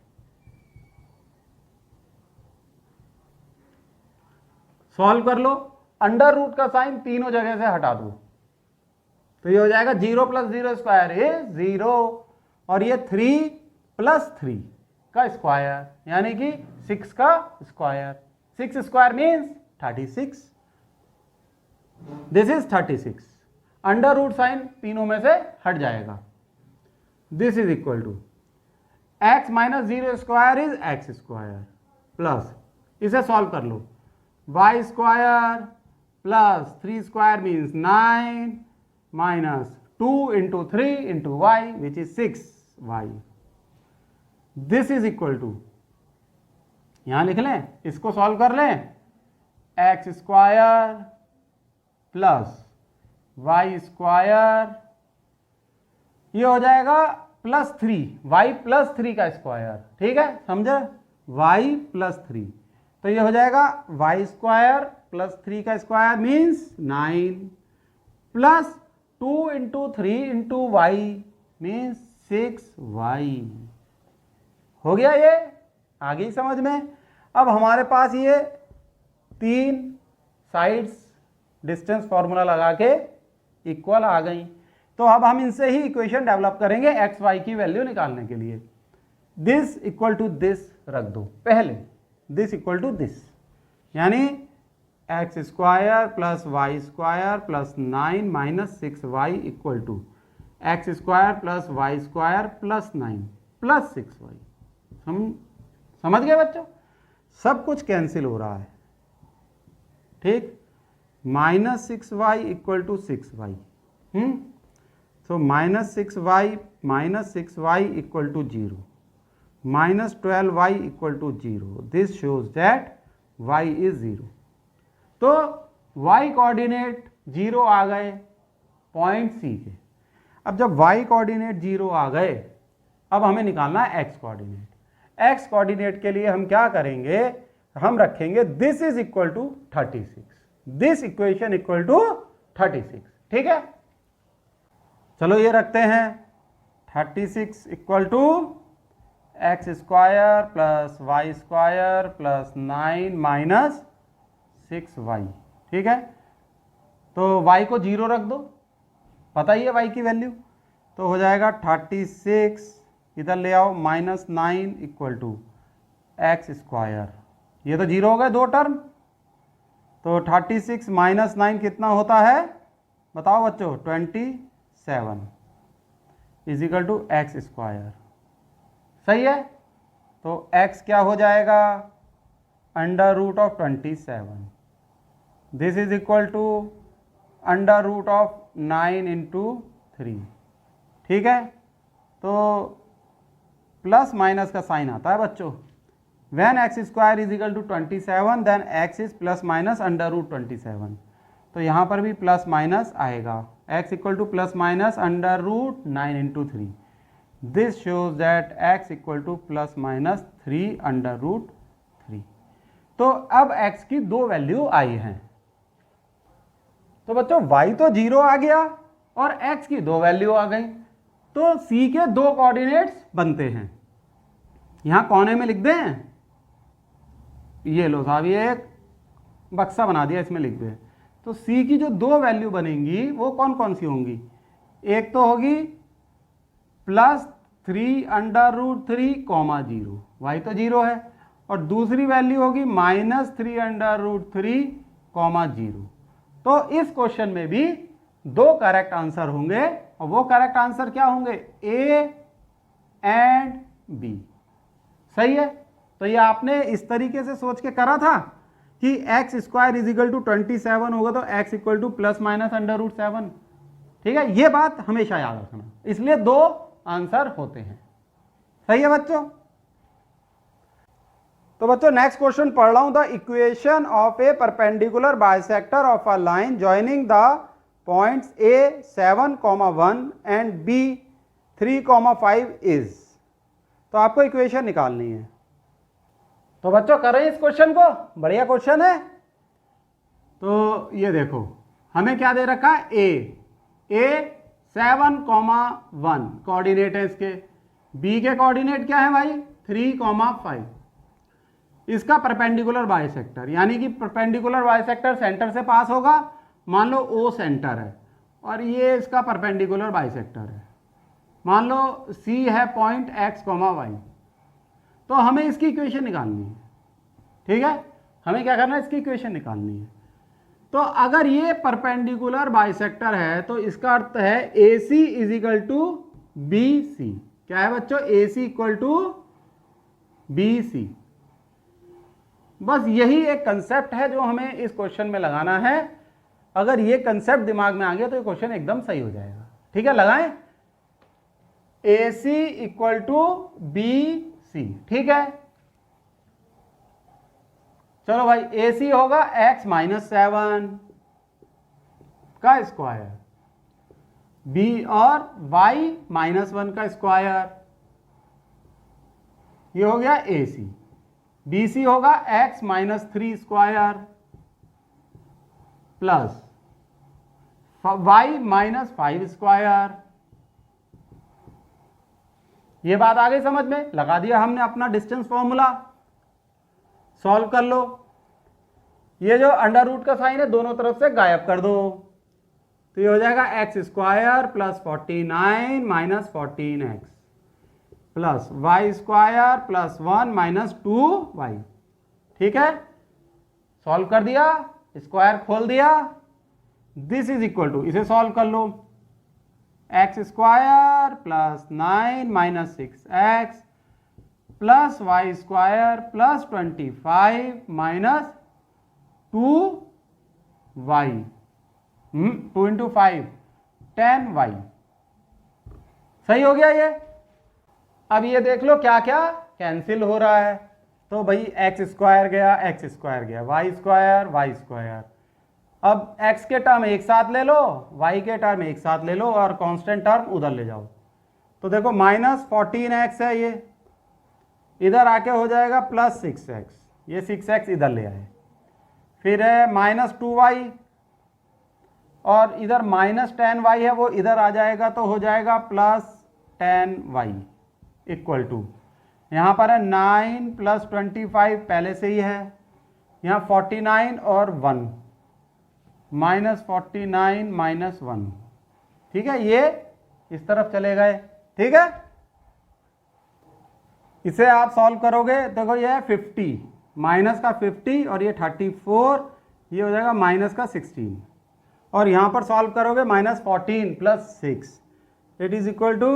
Solve कर लो, अंडर रूट का साइन तीनों जगह से हटा दो, तो ये हो जाएगा 0 + 0 स्क्वायर इज 0, और ये 3 + 3 का स्क्वायर यानी कि 6 का square. 6 square means 36, this is 36। Under root sign तीनों में से हट जाएगा, this is equal to x - 0 square is x square plus, इसे सॉल्व कर लो, y square plus 3 square means 9 minus 2 × 3 × y which is 6y, this is equal to, यहां लिख लें, इसको सॉल्व कर लें, x square plus y square, ये हो जाएगा +3, y + 3 का स्क्वायर, ठीक है, समझे, y + 3, तो ये हो जाएगा y स्क्वायर प्लस 3 का square means 9 plus 2 × 3 × y means 6y। हो गया, ये आ गई समझ में। अब हमारे पास ये तीन साइड्स डिस्टेंस फॉर्मूला लगा के इक्वल आ गई, तो अब हम इनसे ही इक्वेशन डेवलप करेंगे एक्स वाई की वैल्यू निकालने के लिए। दिस इक्वल टू दिस रख दो पहले, दिस इक्वल टू दिस, यानी x square plus y square plus 9 - 6y equal to x square plus y square plus 9 plus 6y। हम समझ गए बच्चों, सब कुछ कैंसिल हो रहा है, ठीक, -6y equal to 6y, so -6y equal to 0, -12y equal to 0, this shows that y is 0। तो y कोऑर्डिनेट 0 आ गए पॉइंट C के। अब जब y कोऑर्डिनेट 0 आ गए, अब हमें निकालना है x कोऑर्डिनेट। x कोऑर्डिनेट के लिए हम क्या करेंगे, हम रखेंगे this is equal to 36, this equation equal to 36, ठीक है। चलो ये रखते हैं 36 equal to x square plus y square plus 9 minus 6y, ठीक है। तो y को 0 रख दो, पता ही है y की वैल्यू, तो हो जाएगा 36, इधर ले आओ -9 इक्वल टू एक्स स्क्वायर, ये तो 0 हो गए दो टर्म, तो 36 माइनस 9 कितना होता है बताओ बच्चों, 27 is equal to x square. सही है, तो x क्या हो जाएगा, under root of 27, this is equal to under root of 9 into 3। ठीक है, तो प्लस माइनस का साइन आता है बच्चों। When x square is equal to 27 then x is plus minus under root 27। तो यहाँ पर भी प्लस माइनस आएगा, x equal to plus minus under root 9 into 3। This shows that x equal to plus minus 3 under root 3। तो अब x की दो value आई हैं। तो बच्चों y तो 0 आ गया और x की दो वैल्यू आ गई, तो c के दो कोऑर्डिनेट्स बनते हैं। यहां कोने में लिख दें, ये लो साहब, ये एक बक्सा बना दिया, इसमें लिख दें। तो c की जो दो वैल्यू बनेंगी वो कौन कौन सी होंगी, एक तो होगी plus 3 under root 3 comma 0, y तो 0 है, और दूसरी वैल्यू होगी माइनस 3 अंडर रूट 3 कॉमा 0। तो इस क्वेश्चन में भी दो करेक्ट आंसर होंगे, और वो करेक्ट आंसर क्या होंगे, ए एंड बी। सही है, तो ये आपने इस तरीके से सोच के करा था कि x square is equal to 27 होगा तो x equal to plus minus under root 7। ठीक है, ये बात हमेशा याद रखना, इसलिए दो आंसर होते हैं। सही है बच्चों। तो बच्चों नेक्स्ट क्वेश्चन पढ़ रहा हूं, the equation of a perpendicular bisector of a line joining the points A 7,1 and B 3,5 is. तो आपको इक्वेशन निकालनी है। तो बच्चों करें इस क्वेश्चन को, बढ़िया क्वेश्चन है। तो ये देखो हमें क्या दे रखा है, ए 7,1 कोऑर्डिनेट है इसके, बी के कोऑर्डिनेट क्या है भाई 3,5। इसका परपेंडिकुलर बाइसेक्टर, यानी कि परपेंडिकुलर बाइसेक्टर सेंटर से पास होगा, मान लो ओ सेंटर है और ये इसका परपेंडिकुलर बाइसेक्टर है, मान लो सी है पॉइंट एक्स कॉमा वाई। तो हमें इसकी इक्वेशन निकालनी है। ठीक है, हमें क्या करना है, इसकी इक्वेशन निकालनी है। तो अगर ये परपेंडिकुलर बाइसेक्टर है तो इसका अर्थ है A C is equal to B C. क्या है बच्चों, A C equal to B C. बस यही एक कंसेप्ट है जो हमें इस क्वेश्चन में लगाना है। अगर ये कंसेप्ट दिमाग में आ गया तो ये क्वेश्चन एकदम सही हो जाएगा। ठीक है, लगाएं, ए सी इक्वल टू बी सी। ठीक है, चलो भाई, ए सी होगा x माइनस 7 का स्क्वायर, बी और y माइनस 1 का स्क्वायर, ये हो गया ए सी। बी सी होगा x minus 3 square plus y minus 5 square. ये बात आ गई समझ में, लगा दिया हमने अपना डिस्टेंस फॉर्मूला। सॉल्व कर लो, ये जो अंडर रूट का साइन है दोनों तरफ से गायब कर दो, तो ये हो जाएगा x square plus 49 minus 14x plus y square plus 1 minus 2y। ठीक है, सॉल्व कर दिया, स्क्वायर खोल दिया, दिस इज इक्वल टू, इसे सॉल्व कर लो, x square plus 9 minus 6x plus y square plus 25 minus 2y, 2 into 5 10y। सही हो गया ये। अब ये देख लो क्या क्या कैंसिल हो रहा है, तो भाई एक्स स्क्वायर गया, एक्स स्क्वायर गया, वाई स्क्वायर वाई स्क्वायर। अब x के टर्म एक साथ ले लो, y के टर्म एक साथ ले लो और कांस्टेंट टर्म उधर ले जाओ। तो देखो माइनस 14x है, ये इधर आके हो जाएगा प्लस 6x, ये 6x इधर ले आए, फिर है माइनस 2y और इधर माइनस 10y है, वो इधर आ जाएगा तो हो जाएगा प्लस 10y इक्वल टू, यहाँ पर है 9 प्लस 25 पहले से ही है, यहाँ 49 और 1 माइनस 49 माइनस 1। ठीक है, ये इस तरफ चले गए। ठीक है, इसे आप सॉल्व करोगे, देखो ये है 50 माइनस का 50 और ये 34, ये हो जाएगा माइनस का 16, और यहाँ पर सॉल्व करोगे -14 + 6 it is equal to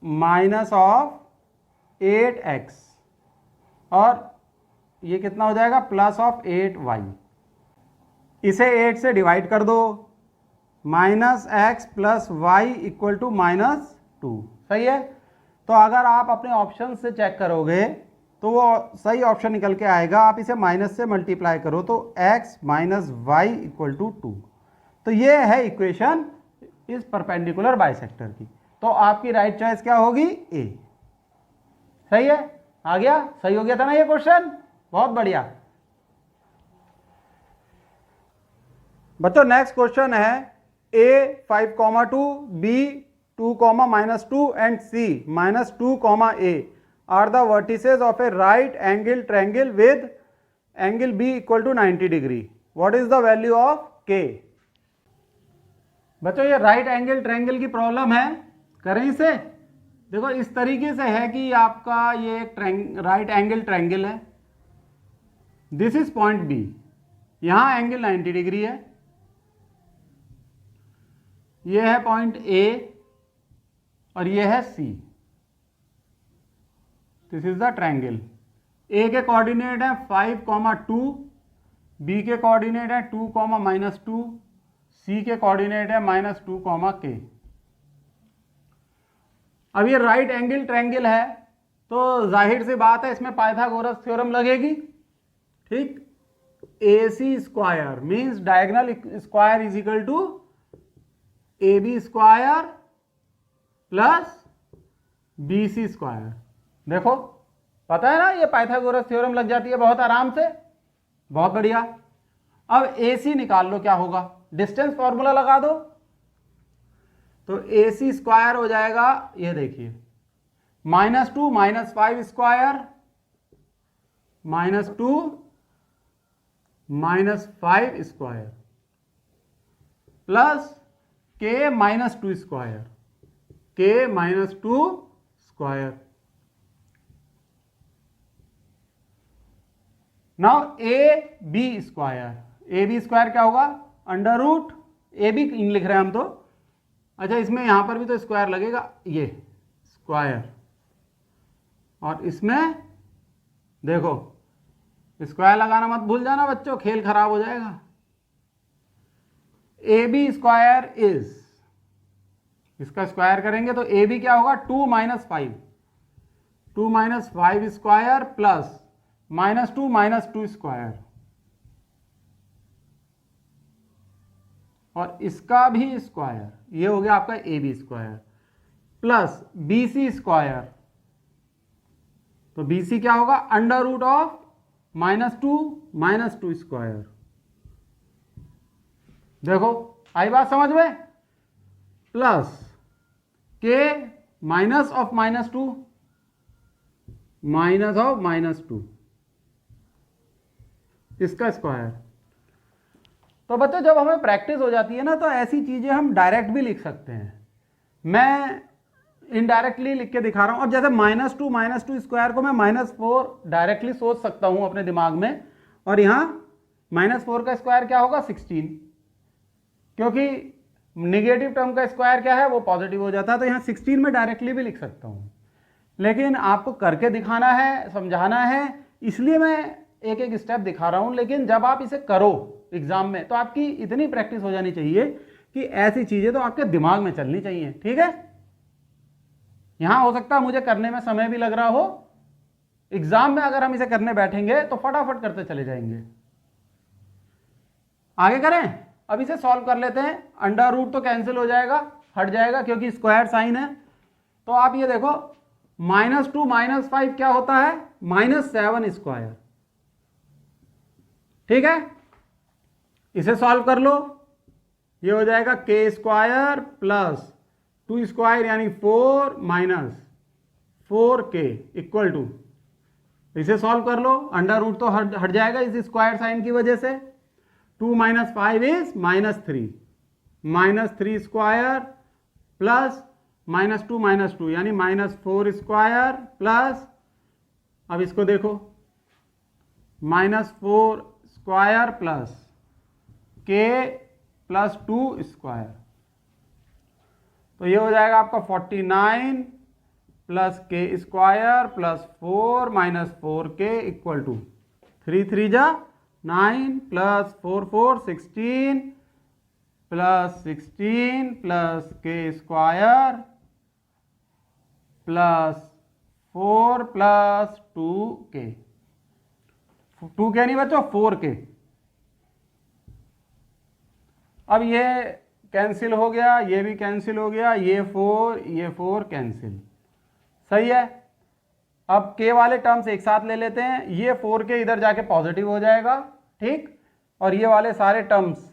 -8x, और ये कितना हो जाएगा +8y। इसे 8 से डिवाइड कर दो, -x + y = -2। सही है। तो अगर आप अपने ऑप्शन से चेक करोगे तो वो सही ऑप्शन निकल के आएगा। आप इसे माइनस से मल्टीप्लाई करो तो x - y = 2। तो ये है इक्वेशन इस परपेंडिकुलर बाइसेक्टर की। तो आपकी राइट चॉइस क्या होगी? ए। सही है, आ गया, सही हो गया था ना ये क्वेश्चन? बहुत बढ़िया। बच्चों नेक्स्ट क्वेश्चन है A 5,2, B 2, -2 and C -2, A are the vertices of a right angle triangle with angle B = 90 degree. What is the value of K? बच्चों ये राइट एंगल ट्रायंगल की प्रॉब्लम है। करें इसे। देखो इस तरीके से है कि आपका ये एक राइट एंगल ट्रायंगल है। दिस इज पॉइंट B, यहां एंगल 90 डिग्री है। ये है पॉइंट A और ये है C। This is the triangle. A के कोऑर्डिनेट है 5,2, B के कोऑर्डिनेट है 2, -2, C के कोऑर्डिनेट है -2, K। अब ये राइट एंगल ट्रायंगल है तो जाहिर सी बात है इसमें पाइथागोरस थ्योरम लगेगी। ठीक, AC square means diagonal square is equal to AB square plus BC square. देखो पता है ना, ये पाइथागोरस थ्योरम लग जाती है बहुत आराम से। बहुत बढ़िया। अब AC निकाल लो, क्या होगा? डिस्टेंस फॉर्मूला लगा दो। तो AC स्क्वायर हो जाएगा, ये देखिए -2 - 5 square -2 - 5 square plus K -2 square, K -2 square. Now AB square, AB square क्या होगा? √ AB लिख रहे हैं हम तो। अच्छा इसमें यहां पर भी तो स्क्वायर लगेगा, ये स्क्वायर, और इसमें देखो स्क्वायर लगाना मत भूल जाना बच्चों, खेल खराब हो जाएगा। AB स्क्वायर इज, इसका स्क्वायर करेंगे तो AB क्या होगा? 2 - 5, 2 - 5 स्क्वायर प्लस -2 - 2 स्क्वायर, और इसका भी स्क्वायर, ये हो गया आपका AB square plus BC square. तो BC क्या होगा? √ -2 - 2 स्क्वायर। देखो आई बात समझ में? प्लस K -2 -2 इसका स्क्वायर। तो बच्चों जब हमें प्रैक्टिस हो जाती है ना तो ऐसी चीजें हम डायरेक्ट भी लिख सकते हैं। मैं इनडायरेक्टली लिख के दिखा रहा हूं। अब जैसे -2 - 2 स्क्वायर को मैं -4 डायरेक्टली सोच सकता हूं अपने दिमाग में, और यहां -4 का स्क्वायर क्या होगा? 16, क्योंकि नेगेटिव टर्म का स्क्वायर क्या है? वो पॉजिटिव हो जाता है। तो यहां 16 में डायरेक्टली भी लिख सकता हूं, लेकिन आपको करके दिखाना है, समझाना है, इसलिए मैं एक एक स्टेप दिखा रहा हूं। लेकिन जब आप इसे करो एग्जाम में तो आपकी इतनी प्रैक्टिस हो जानी चाहिए कि ऐसी चीजें तो आपके दिमाग में चलनी चाहिए। ठीक है, यहां हो सकता है मुझे करने में समय भी लग रहा हो, एग्जाम में अगर हम इसे करने बैठेंगे तो फटाफट करते चले जाएंगे। आगे करें। अब इसे सॉल्व कर लेते हैं। √ तो कैंसिल हो जाएगा, हट जाएगा क्योंकि स्क्वायर साइन है। तो आप ये देखो -2 - 5 क्या होता है? -7 स्क्वायर। ठीक है, इसे सॉल्व कर लो। ये हो जाएगा K स्क्वायर प्लस 2 स्क्वायर यानी 4 - 4K इक्वल टू, इसे सॉल्व कर लो। √ तो हट जाएगा इस स्क्वायर साइन की वजह से। 2 - 5 इज -3, -3 स्क्वायर प्लस -2 - 2 यानी -4 स्क्वायर प्लस, अब इसको देखो -4 square plus k plus 2 square. तो ये हो जाएगा आपका 49 plus k square plus 4 minus 4k equal to 3 3 जा 9 plus 4 4 16 plus 16 plus k square plus 4 plus 2k। 2k नहीं बच्चों, 4k। अब ये कैंसिल हो गया, ये भी कैंसिल हो गया, ये 4 कैंसिल। सही है। अब k वाले टर्म्स एक साथ ले लेते हैं, ये 4k इधर जाके पॉजिटिव हो जाएगा, ठीक, और ये वाले सारे टर्म्स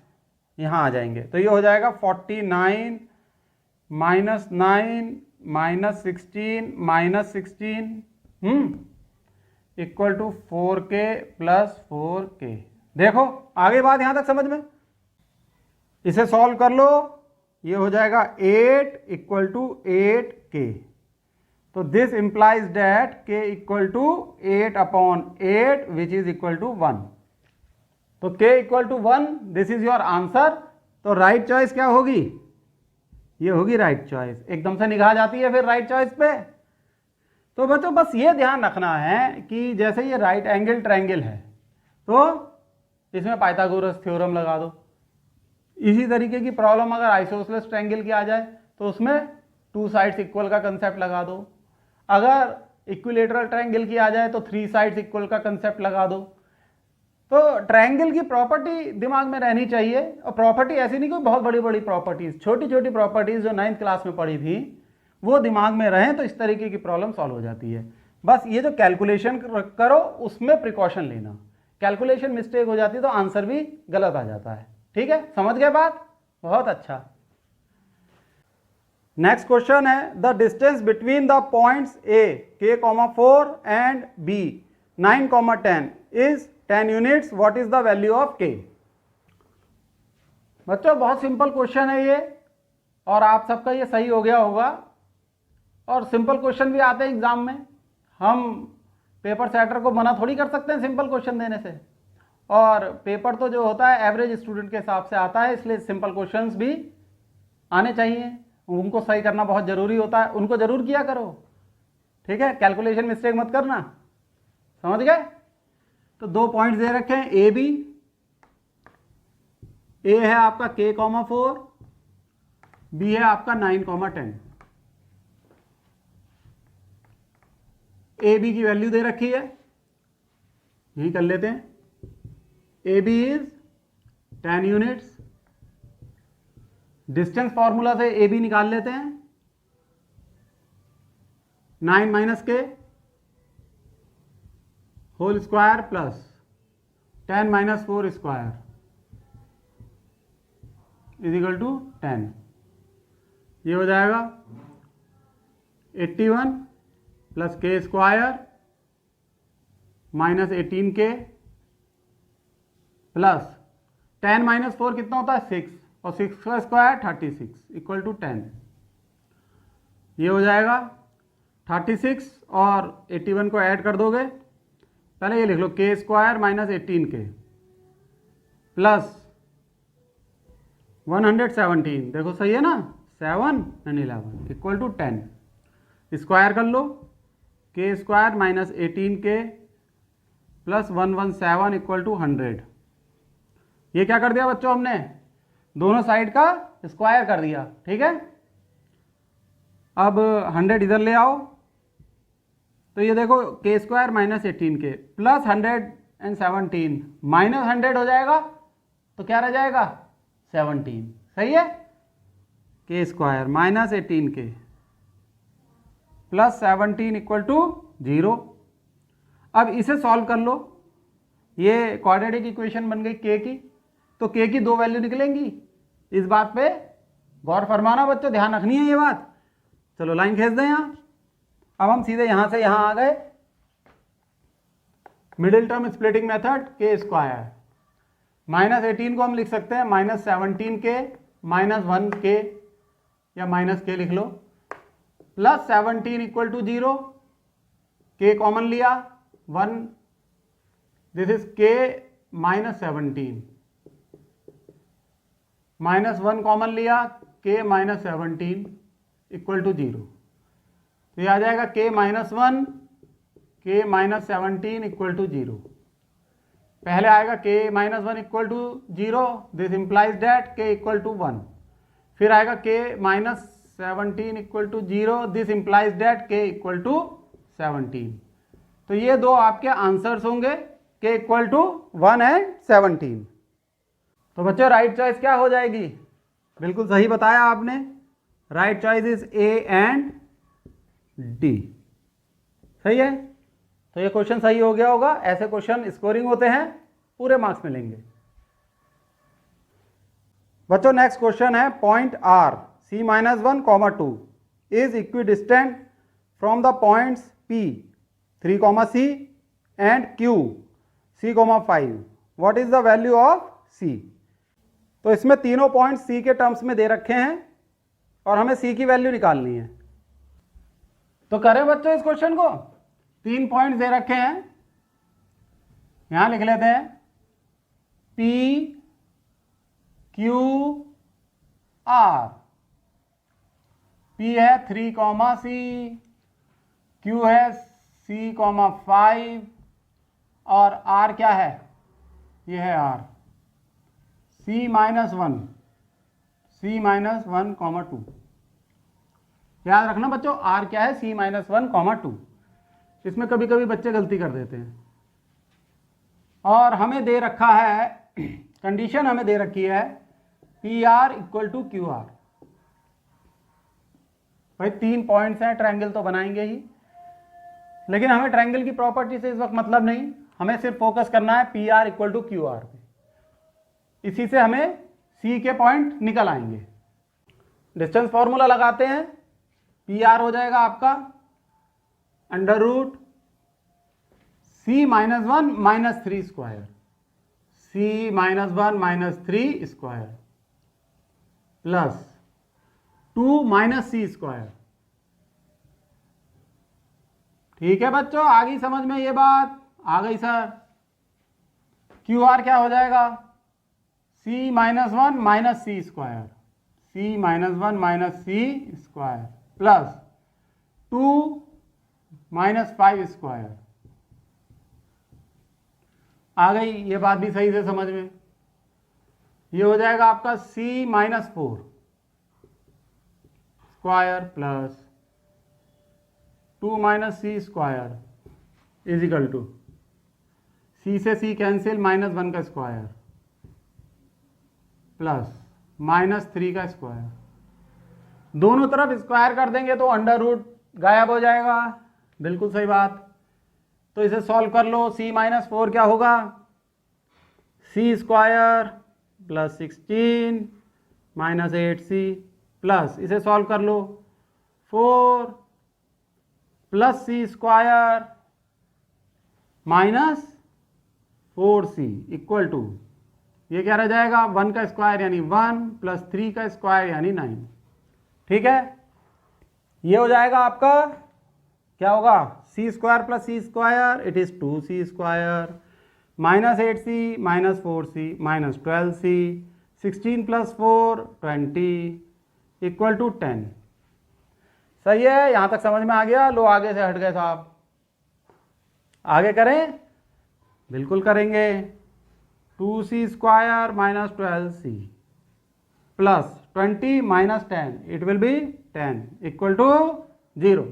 यहाँ आ जाएंगे। तो ये हो जाएगा 49 minus 9 minus 16 minus 16 equal to 4k plus 4k। देखो आगे बात यहाँ तक समझ में। इसे सॉल्व कर लो, ये हो जाएगा 8 इक्वल टू 8k। तो this implies that k equal to 8/8 which is equal to 1। तो k equal to 1, this is your answer. तो राइट चॉइस क्या होगी? ये होगी राइट चॉइस। एकदम से निगाह जाती है फिर राइट चॉइस पे। तो बच्चों बस ये ध्यान रखना है कि जैसे ये राइट एंगल ट्रायंगल है तो इसमें पाइथागोरस थ्योरम लगा दो। इसी तरीके की प्रॉब्लम अगर आइसोसेलेस ट्रायंगल की आ जाए तो उसमें 2 साइड्स इक्वल का कंसेप्ट लगा दो। अगर इक्विलेटरल ट्रायंगल की आ जाए तो 3 साइड्स इक्वल का कंसेप्ट लगा दो। तो ट्रायंगल की प्रॉपर्टी दिमाग में रहनी चाहिए, और प्रॉपर्टी ऐसी नहीं कोई बहुत बड़ी बड़ी प्रॉपर्टीज, छोटी छोटी प्रॉपर्टीज जो 9th क्लास में पढ़ी थी वो दिमाग में रहें तो इस तरीके की प्रॉब्लम सॉल्व हो जाती है। बस ये जो कैलकुलेशन करो उसमें प्रिकॉशन लेना, कैलकुलेशन मिस्टेक हो जाती है तो आंसर भी गलत आ जाता है। ठीक है, समझ गए बात? बहुत अच्छा। नेक्स्ट क्वेश्चन है the distance between the points A k,4 and B 9,10 is 10 units. What is the value of k? बच्चों बहुत सिंपल क्वेश्चन है ये, और आप सबका ये सही हो गया होगा। और सिंपल क्वेश्चन भी आते हैं एग्जाम में, हम पेपर सेटर को मना थोड़ी कर सकते हैं सिंपल क्वेश्चन देने से। और पेपर तो जो होता है एवरेज स्टूडेंट के हिसाब से आता है, इसलिए सिंपल क्वेश्चंस भी आने चाहिए, उनको सही करना बहुत ज़रूरी होता है, उनको ज़रूर किया करो। ठीक है, कैलकुलेशन मिस्टेक मत करना। समझ गए? तो 2 पॉइंट्स दे रखे हैं ए बी। ए है आपका k,4, बी है आपका 9,10। ए बी की वैल्यू दे रखी है, यही कर लेते हैं। A B is 10 units. Distance formula से ए बी निकाल लेते हैं, 9 minus k whole square plus 10 minus 4 square is equal to 10। ये हो जाएगा 81 plus k square minus 18k plus 10 minus 4 कितना होता है 6, और 6 का स्क्वायर 36 इक्वल टू 10। ये हो जाएगा 36 और 81 को ऐड कर दोगे, पहले ये लिख लो k square minus 18k plus 117, देखो सही है ना, 7 एंड 11 इक्वल टू 10। स्क्वायर कर लो, k square minus 18k plus 117 equal to 100। ये क्या कर दिया बच्चों हमने, दोनों साइड का स्क्वायर कर दिया। ठीक है, अब 100 इधर ले आओ, तो ये देखो के square minus 18k plus 117 minus 100 हो जाएगा, तो क्या रह जाएगा 17। सही है, k square minus 18k plus 17 equal to 0। अब इसे सॉल्व कर लो, ये क्वाड्रेटिक इक्वेशन बन गई k की, तो k की 2 वैल्यू निकलेंगी। इस बात पे गौर फरमाना बच्चों, ध्यान रखनी है ये बात। चलो लाइन खींच दें यहाँ। अब हम सीधे यहां से यहां आ गए, मिडिल टर्म स्प्लिटिंग मेथड, के स्क्वायर माइनस 18 को हम लिख सकते हैं माइनस 17k माइनस 1k या माइनस k लिख लो, plus 17 equal to 0, k common लिया 1, this is k minus 17 -1 common लिया, k माइनस 17 इक्वल टू 0। तो ये आ जाएगा k minus 1 k minus 17 equal to 0। पहले आएगा k minus 1 equal to 0, this implies that k equal to 1। फिर आएगा k minus 17 equal to 0, this implies that k equal to 17। तो ये दो आपके आंसर्स होंगे, k इक्वल टू 1 एंड 17। तो बच्चों राइट चॉइस क्या हो जाएगी? बिल्कुल सही बताया आपने, right choice is A and D. सही है, तो ये क्वेश्चन सही हो गया होगा। ऐसे क्वेश्चन स्कोरिंग होते हैं, पूरे मार्क्स मिलेंगे। बच्चों नेक्स्ट क्वेश्चन है, point R c minus 1 comma 2 is equidistant from the points p 3 comma c and q c comma 5, what is the value of c। तो इसमें तीनों पॉइंट c के टर्म्स में दे रखे हैं और हमें c की वैल्यू निकालनी है। तो करें बच्चों इस क्वेश्चन को। 3 पॉइंट दे रखे हैं, यहां लिख लेते हैं p q r। p है 3 कॉमा c, q है c कॉमा 5 और r क्या है, ये है r c माइनस 1 कॉमा 2। याद रखना बच्चों r क्या है, c माइनस 1 कॉमा 2। इसमें कभी कभी बच्चे गलती कर देते हैं। और हमें दे रखा है, कंडीशन हमें दे रखी है P R equal to Q R. भाई 3 पॉइंट्स हैं, ट्रायंगल तो बनाएंगे ही, लेकिन हमें ट्रायंगल की प्रॉपर्टी से इस वक्त मतलब नहीं, हमें सिर्फ फोकस करना है P R equal to Q R पे। इसी से हमें सी के पॉइंट निकल आएंगे। डिस्टेंस फॉर्मूला लगाते हैं, पी आर हो जाएगा आपका under root c minus 1 minus 3 square, c minus 1 minus 3 square plus 2 minus c square. ठीक है बच्चों, आ गई समझ में ये बात? आ गई सर। क्यू आर क्या हो जाएगा, c minus 1 minus c square, c minus 1 minus c square plus 2 minus 5 square. आ गई ये बात भी सही से समझ में। ये हो जाएगा आपका c minus 4 square plus 2 minus c square equal to c से c कैंसिल, माइनस 1 का स्क्वायर प्लस माइनस 3 का स्क्वायर। दोनों तरफ स्क्वायर कर देंगे तो अंडर रूट गायब हो जाएगा। बिल्कुल सही बात। तो इसे सॉल्व कर लो। c माइनस 4 क्या होगा, c square plus 16 minus 8c plus, इसे सॉल्व कर लो, 4 plus c square minus 4c equal to, ये क्या रह जाएगा, 1 का स्क्वायर यानी 1 प्लस 3 का स्क्वायर यानी 9। ठीक है, ये हो जाएगा आपका, क्या होगा, c square plus c square, it is 2c square minus 8c minus 4c minus 12c, 16 plus 4 20 equal to 10। सही है, यहां तक समझ में आ गया? लो आगे से हट गए साहब, आगे करें? बिल्कुल करेंगे। 2c स्क्वायर माइनस 12c प्लस 20 माइनस 10, it will be 10 equal to 0।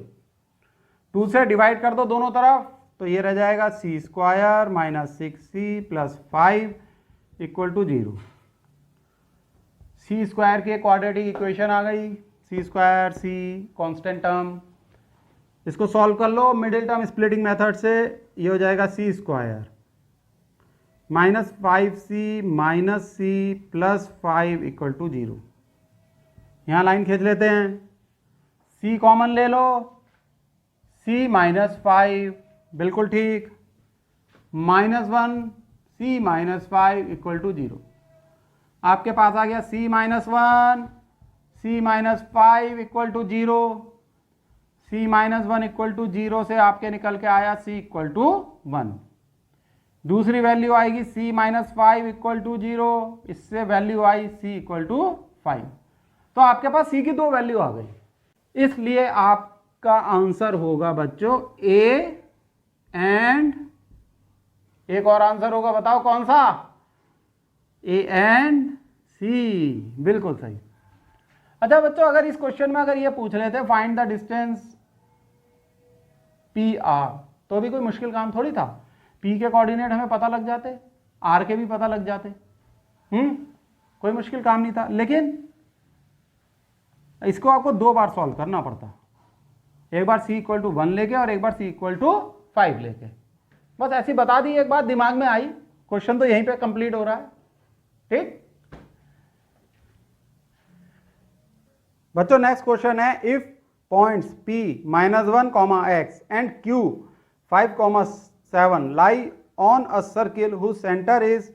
2 से डिवाइड कर दो दोनों तरफ, तो ये रह जाएगा c square minus 6c plus 5 equal to 0। c square की क्वाड्रेटिक इक्वेशन आ गई, c square c constant term, इसको सॉल्व कर लो मिडिल टर्म स्प्लिटिंग मेथड से। ये हो जाएगा c square minus 5c minus c plus 5 equal to 0। यहाँ लाइन खींच लेते हैं, c कॉमन ले लो, c माइनस 5, बिल्कुल ठीक, minus 1 c minus 5 equal to 0। आपके पास आ गया c minus 1 c minus 5 equal to 0, c minus 1 equal to 0 से आपके निकल के आया c इक्वल टू 1। दूसरी वैल्यू आएगी c माइनस 5 इक्वल टू 0, इससे वैल्यू आई c इक्वल टू 5। तो आपके पास c की दो वैल्यू आ गई, इसलिए आपका आंसर होगा बच्चों a एंड, एक और आंसर होगा, बताओ कौन सा, a एंड c, बिल्कुल सही। अच्छा बच्चों, अगर इस क्वेश्चन में अगर ये पूछ रहे थे फाइंड द डिस्टेंस PR, तो भी कोई मुश्किल काम थोड़ी था। P के कोऑर्डिनेट हमें पता लग जाते, R के भी पता लग जाते, कोई मुश्किल काम नहीं था। लेकिन इसको आपको दो बार सॉल्व करना पड़ता, एक बार c इक्वल टू 1 लेके और एक बार c इक्वल टू 5 लेके। बस ऐसी बता दी, एक बात दिमाग में आई, क्वेश्चन तो यहीं पे कंप्लीट हो रहा है। ठीक बच्चों, नेक्स्ट क्वेश्चन है, if points P -1, x and Q 5, 7 lie on a circle whose center is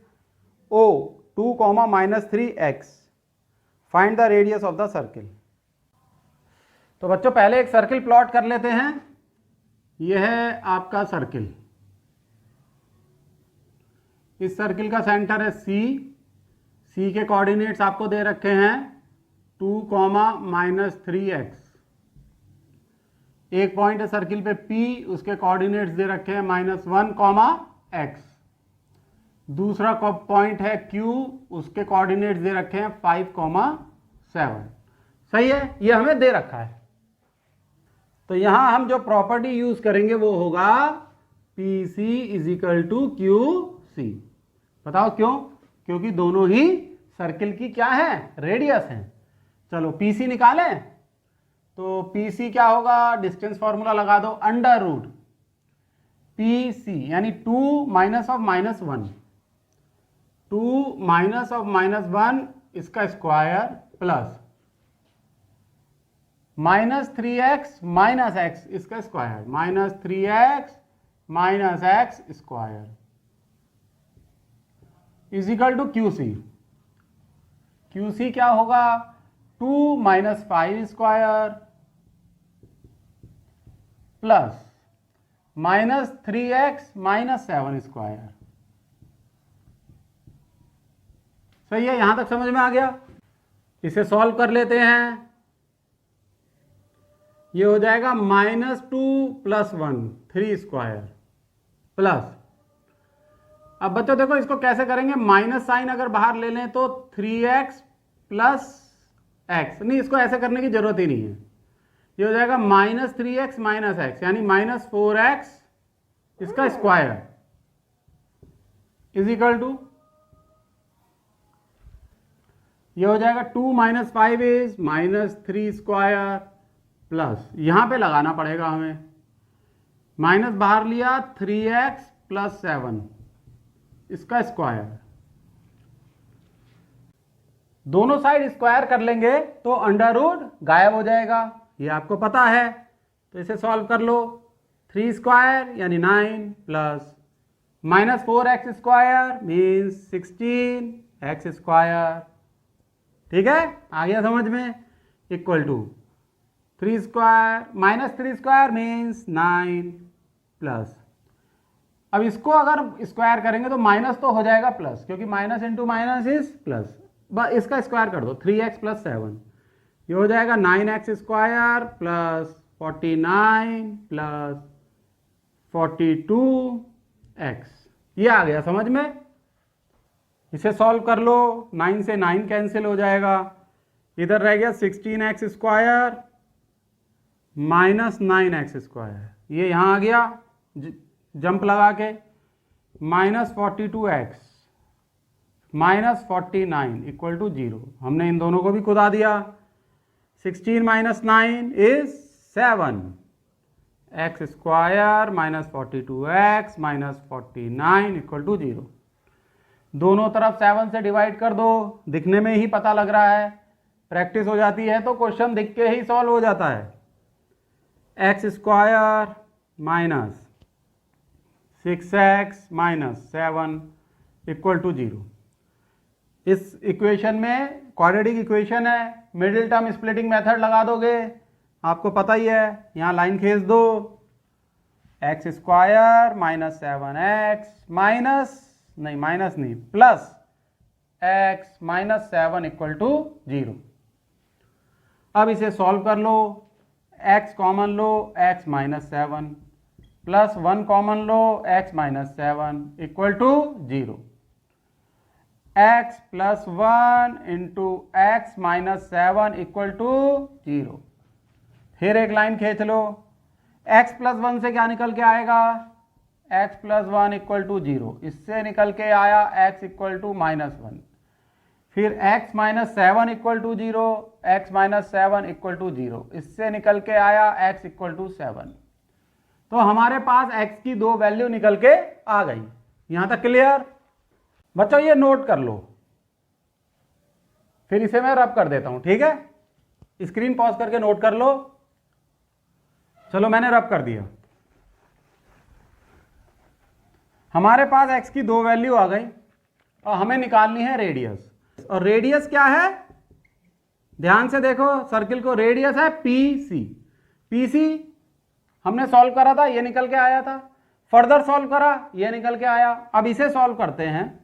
O 2, -3x, find the radius of the circle। तो बच्चों पहले एक सर्किल प्लॉट कर लेते हैं। यह है आपका सर्किल, इस सर्किल का सेंटर है C के कोऑर्डिनेट्स आपको दे रखे हैं 2, -3x। एक पॉइंट है सर्किल पे P, उसके कोऑर्डिनेट्स दे रखे हैं -1, x। दूसरा पॉइंट है Q, उसके कोऑर्डिनेट्स दे रखे हैं 5, 7। सही है, ये हमें दे रखा है। तो यहां हम जो प्रॉपर्टी यूज करेंगे वो होगा PC is equal to QC। बताओ क्यों? क्योंकि दोनों ही सर्किल की क्या है, रेडियस है। चलो PC निकालें, तो PC क्या होगा, डिस्टेंस फॉर्मूला लगा दो, अंडर रूट PC यानी 2 माइनस ऑफ -1, 2 माइनस ऑफ -1 इसका square plus -3x minus x इसका square, -3x minus x square is equal to QC। QC क्या होगा, 2 - 5 square plus -3x minus 7 square. सही है, यहां तक समझ में आ गया। इसे सॉल्व कर लेते हैं। ये हो जाएगा -2 + 1 3 स्क्वायर प्लस, अब बच्चों देखो इसको कैसे करेंगे, माइनस साइन अगर बाहर ले लें तो 3x + x, नहीं इसको ऐसे करने की जरूरत ही नहीं है। ये हो जाएगा -3x माइनस x यानी -4x इसका स्क्वायर इज इक्वल टू, ये हो जाएगा 2 - 5 इज -3 स्क्वायर प्लस, यहां पे लगाना पड़ेगा हमें, माइनस बाहर लिया 3x + 7 इसका स्क्वायर। दोनों साइड स्क्वायर कर लेंगे तो अंडर रूट गायब हो जाएगा, ये आपको पता है। तो इसे सॉल्व कर लो, 3 स्क्वायर यानी 9 plus -4x square means 16x square. ठीक है, आ गया समझ में, equal to 3 square -3 square means 9 plus, अब इसको अगर स्क्वायर करेंगे तो माइनस तो हो जाएगा प्लस, क्योंकि minus into minus is plus, बस इसका स्क्वायर कर दो 3x + 7, ये हो जाएगा 9x square plus 49 plus 42x। ये आ गया समझ में। इसे सॉल्व कर लो, 9 से 9 कैंसिल हो जाएगा, इधर रह गया 16x square minus 9x square, ये यहाँ आ गया जंप लगा के, -42x माइनस 49 इक्वल टू 0। हमने इन दोनों को भी खुदा दिया, 16 - 9 is 7, x square minus 42x minus 49 equal to 0। दोनों तरफ 7 से डिवाइड कर दो, दिखने में ही पता लग रहा है, प्रैक्टिस हो जाती है तो क्वेश्चन दिख के ही सॉल्व हो जाता है। x square minus 6x minus 7 equal to 0। इस इक्वेशन में क्वाड्रेटिक इक्वेशन है, मिडिल टर्म स्प्लिटिंग मेथड लगा दोगे, आपको पता ही है, यहाँ लाइन खींच दो, x square minus 7x minus नहीं plus x minus 7 equal to 0। अब इसे सॉल्व कर लो, x कॉमन लो, x माइनस 7 प्लस 1 कॉमन लो, x minus 7 equal to 0। x plus 1 into x minus 7 equal to 0। फिर एक लाइन खींच लो, x प्लस 1 से क्या निकल के आएगा, x प्लस 1 इक्वल टू 0, इससे निकल के आया x इक्वल टू माइनस 1। फिर x minus 7 equal to 0, x minus 7 equal to 0, इससे निकल के आया x इक्वल टू 7। तो हमारे पास x की दो वैल्यू निकल के आ गई। यहां तक क्लियर? बच्चों ये नोट कर लो, फिर इसे मैं रब कर देता हूं, ठीक है? स्क्रीन पॉज करके नोट कर लो। चलो मैंने रब कर दिया। हमारे पास x की दो वैल्यू आ गई और हमें निकालनी है रेडियस। और रेडियस क्या है, ध्यान से देखो सर्किल को, रेडियस है PC। PC हमने सॉल्व करा था, ये निकल के आया था। फर्दर सॉल्व करा, ये निकल के आया। अब इसे सॉल्व करते हैं,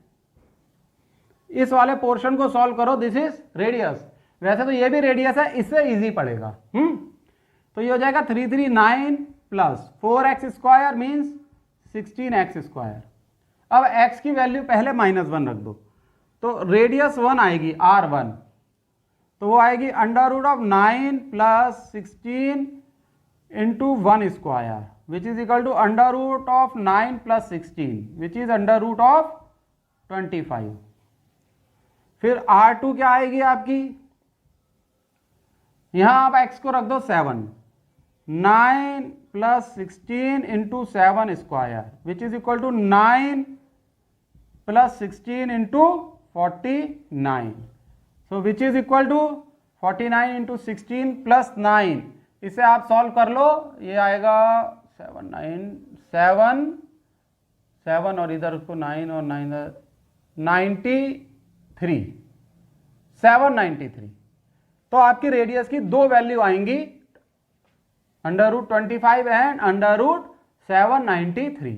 इस वाले पोर्शन को सॉल्व करो, दिस इज रेडियस। वैसे तो ये भी रेडियस है, इससे इजी पड़ेगा। तो ये हो जाएगा 339 plus 4x square means 16x square. अब x की वैल्यू पहले -1 रख दो, तो रेडियस 1 आएगी, R1, तो वो आएगी under root of 9 plus 16 into 1 square which is equal to under root of 9 plus 16 which is under root of 25। फिर R2 क्या आएगी आपकी, यहां आप x को रख दो 7, 9 plus 16 into 7 square which is equal to 9 plus 16 into 49, so which is equal to 49 into 16 plus 9। इसे आप सॉल्व कर लो, ये आएगा 7 और इधर उसको 9 और 9 93, 793। तो आपकी रेडियस की दो वैल्यू आएंगी, under root 25 and under root 793।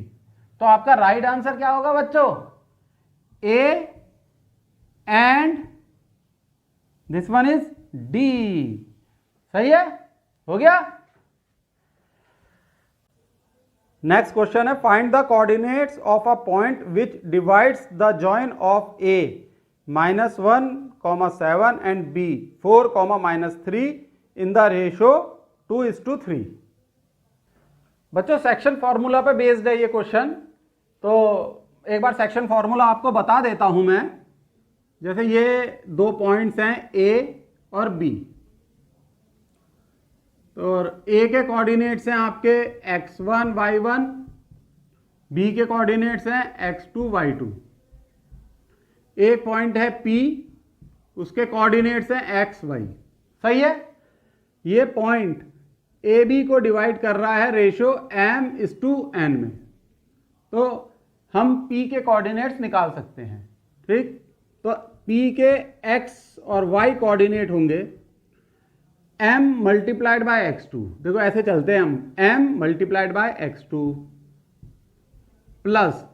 तो आपका राइट आंसर क्या होगा बच्चों, A and this one is D. सही है, हो गया। नेक्स्ट क्वेश्चन है, find the coordinates of a point which divides the join of A -1, 7 and B 4, -3 in the ratio 2:3। बच्चों सेक्शन फॉर्मूला पे बेस्ड है ये क्वेश्चन, तो एक बार सेक्शन फॉर्मूला आपको बता देता हूं मैं। जैसे ये दो पॉइंट्स हैं ए और बी, तो ए के कोऑर्डिनेट्स हैं आपके x1 y1, बी के कोऑर्डिनेट्स हैं x2 y2। एक पॉइंट है P, उसके कोऑर्डिनेट्स हैं x y। सही है, ये पॉइंट ए बी को डिवाइड कर रहा है रेशियो m:n में, तो हम P के कोऑर्डिनेट्स निकाल सकते हैं। ठीक, तो P के x और y कोऑर्डिनेट होंगे m मल्टीप्लाइड बाय x2। देखो ऐसे चलते हैं हम, m multiplied by x2 plus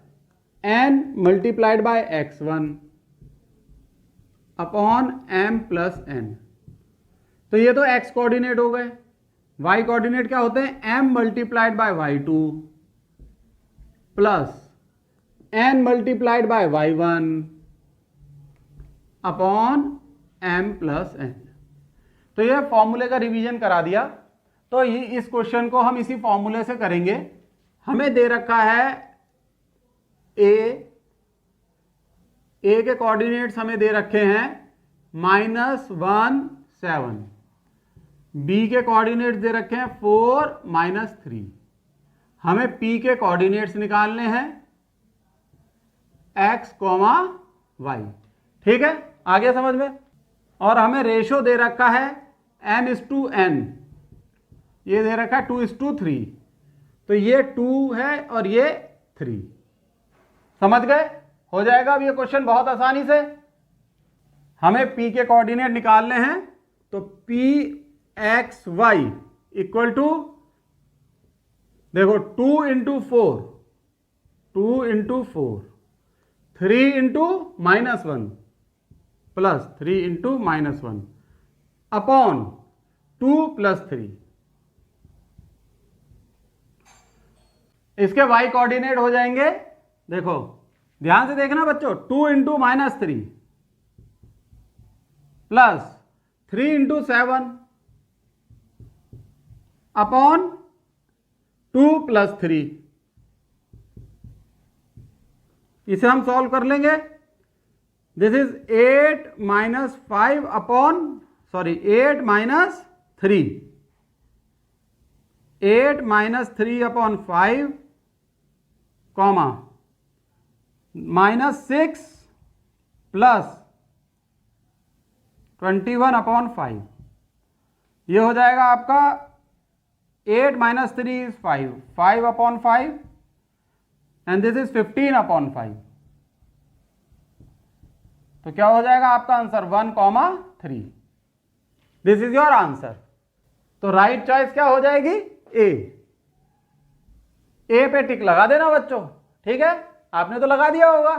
n multiplied by x1 upon m plus n। तो ये तो x कोऑर्डिनेट हो गए। y कोऑर्डिनेट क्या होते हैं, m multiplied by y2 plus n multiplied by y1 upon m plus n। तो ये फॉर्मूले का रिवीजन करा दिया। तो ये इस क्वेश्चन को हम इसी फॉर्मूले से करेंगे। हमें दे रखा है ए के कोऑर्डिनेट्स हमें दे रखे हैं -1 7, बी के कोऑर्डिनेट्स दे रखे हैं 4 -3। हमें पी के कोऑर्डिनेट्स निकालने हैं x, y। ठीक है, आ गया समझ में। और हमें रेशो दे रखा है m:n, ये दे रखा है 2:3। तो ये 2 है और ये 3। समझ गए, हो जाएगा अब ये क्वेश्चन बहुत आसानी से। हमें p के कोऑर्डिनेट निकालने हैं, तो p x y equal to, देखो 2 into 4, 2 into 4, 3 into -1 plus 3 into -1 upon 2 plus 3। इसके y कोऑर्डिनेट हो जाएंगे, देखो ध्यान से देखना बच्चों, 2 into -3 plus 3 into 7 upon 2 plus 3। इसे हम सॉल्व कर लेंगे। This is 8 minus 5 upon 8 minus 3, 8 minus 3 upon 5 comma -6 plus 21 upon 5। ये हो जाएगा आपका 8 minus 3 is 5, 5 upon 5 and this is 15 upon 5। तो क्या हो जाएगा आपका answer 1,3। This is your answer. तो राइट चॉइस क्या हो जाएगी? ए पे टिक लगा देना बच्चों, ठीक है, आपने तो लगा दिया होगा।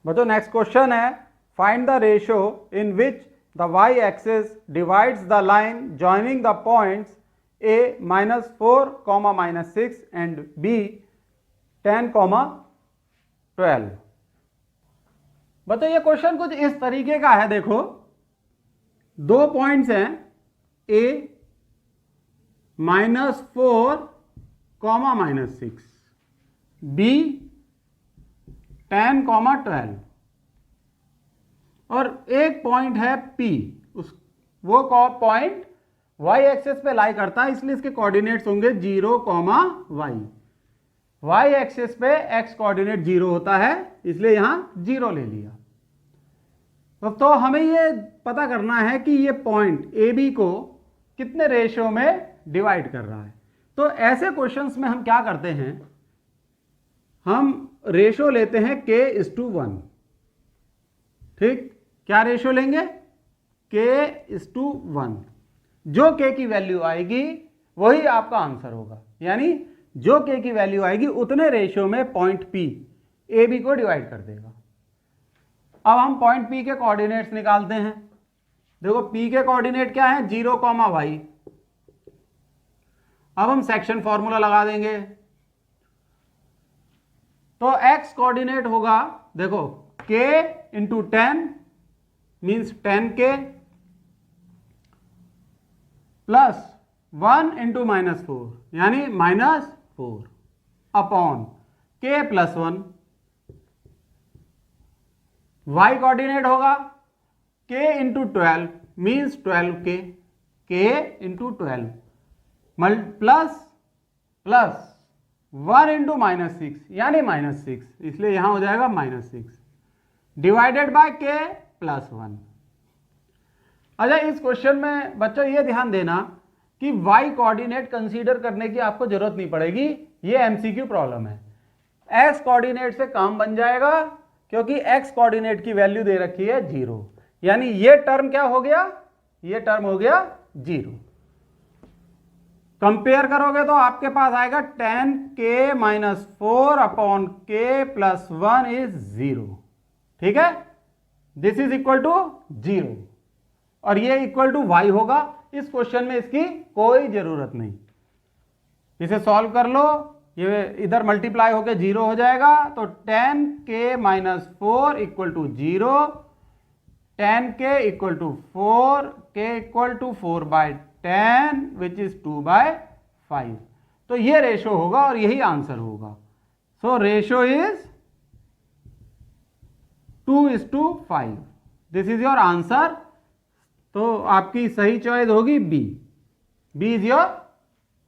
बच्चों नेक्स्ट क्वेश्चन है, find the ratio in which the y axis divides the line joining the points a -4, -6 and b 10, 12। बच्चों ये क्वेश्चन कुछ इस तरीके का है, देखो दो पॉइंट्स हैं a -4, -6, b 10, 12 और एक पॉइंट है p। वो पॉइंट y एक्सिस पे लाई करता है, इसलिए इसके कोऑर्डिनेट्स होंगे 0, y। y एक्सिस पे x कोऑर्डिनेट 0 होता है, इसलिए यहां 0 ले लिया। तो हमें ये पता करना है कि ये पॉइंट ए बी को कितने रेशियो में डिवाइड कर रहा है। तो ऐसे क्वेश्चंस में हम क्या करते हैं, हम रेशियो लेते हैं k:1। ठीक, क्या रेशियो लेंगे? k:1। जो k की वैल्यू आएगी वही आपका आंसर होगा, यानी जो k की वैल्यू आएगी उतने रेशियो में पॉइंट p ए बी को डिवाइड कर देगा। अब हम पॉइंट P के कोऑर्डिनेट्स निकालते हैं। देखो P के कोऑर्डिनेट क्या है? 0, y। अब हम सेक्शन फॉर्मूला लगा देंगे। तो x कोऑर्डिनेट होगा, देखो k into 10 means 10k plus 1 into -4 यानी -4 upon k plus 1। y coordinate होगा k into 12 means 12k, k into 12 plus 1 into -6 यानी -6, इसलिए यहां हो जाएगा -6 डिवाइडेड बाय k प्लस 1। अच्छा, इस क्वेश्चन में बच्चों ये ध्यान देना कि y कोऑर्डिनेट कंसीडर करने की आपको जरूरत नहीं पड़ेगी, ये एमसीक्यू प्रॉब्लम है। x कोऑर्डिनेट से काम बन जाएगा, क्योंकि x कोऑर्डिनेट की वैल्यू दे रखी है 0, यानी ये टर्म क्या हो गया? ये टर्म हो गया 0। कंपेयर करोगे तो आपके पास आएगा 10k - 4 upon k plus 1 is 0। ठीक है, दिस इज इक्वल टू 0 और ये इक्वल टू y होगा। इस क्वेश्चन में इसकी कोई जरूरत नहीं। इसे सॉल्व कर लो, ये इधर मल्टीप्लाई होकर 0 हो जाएगा, तो 10k - 4 equal to 0, 10k equal to 4, k equal to 4/10 which is 2/5। तो ये रेशो होगा और यही आंसर होगा। So ratio is 2:5। This is your answer. तो आपकी सही चॉइस होगी B. B is your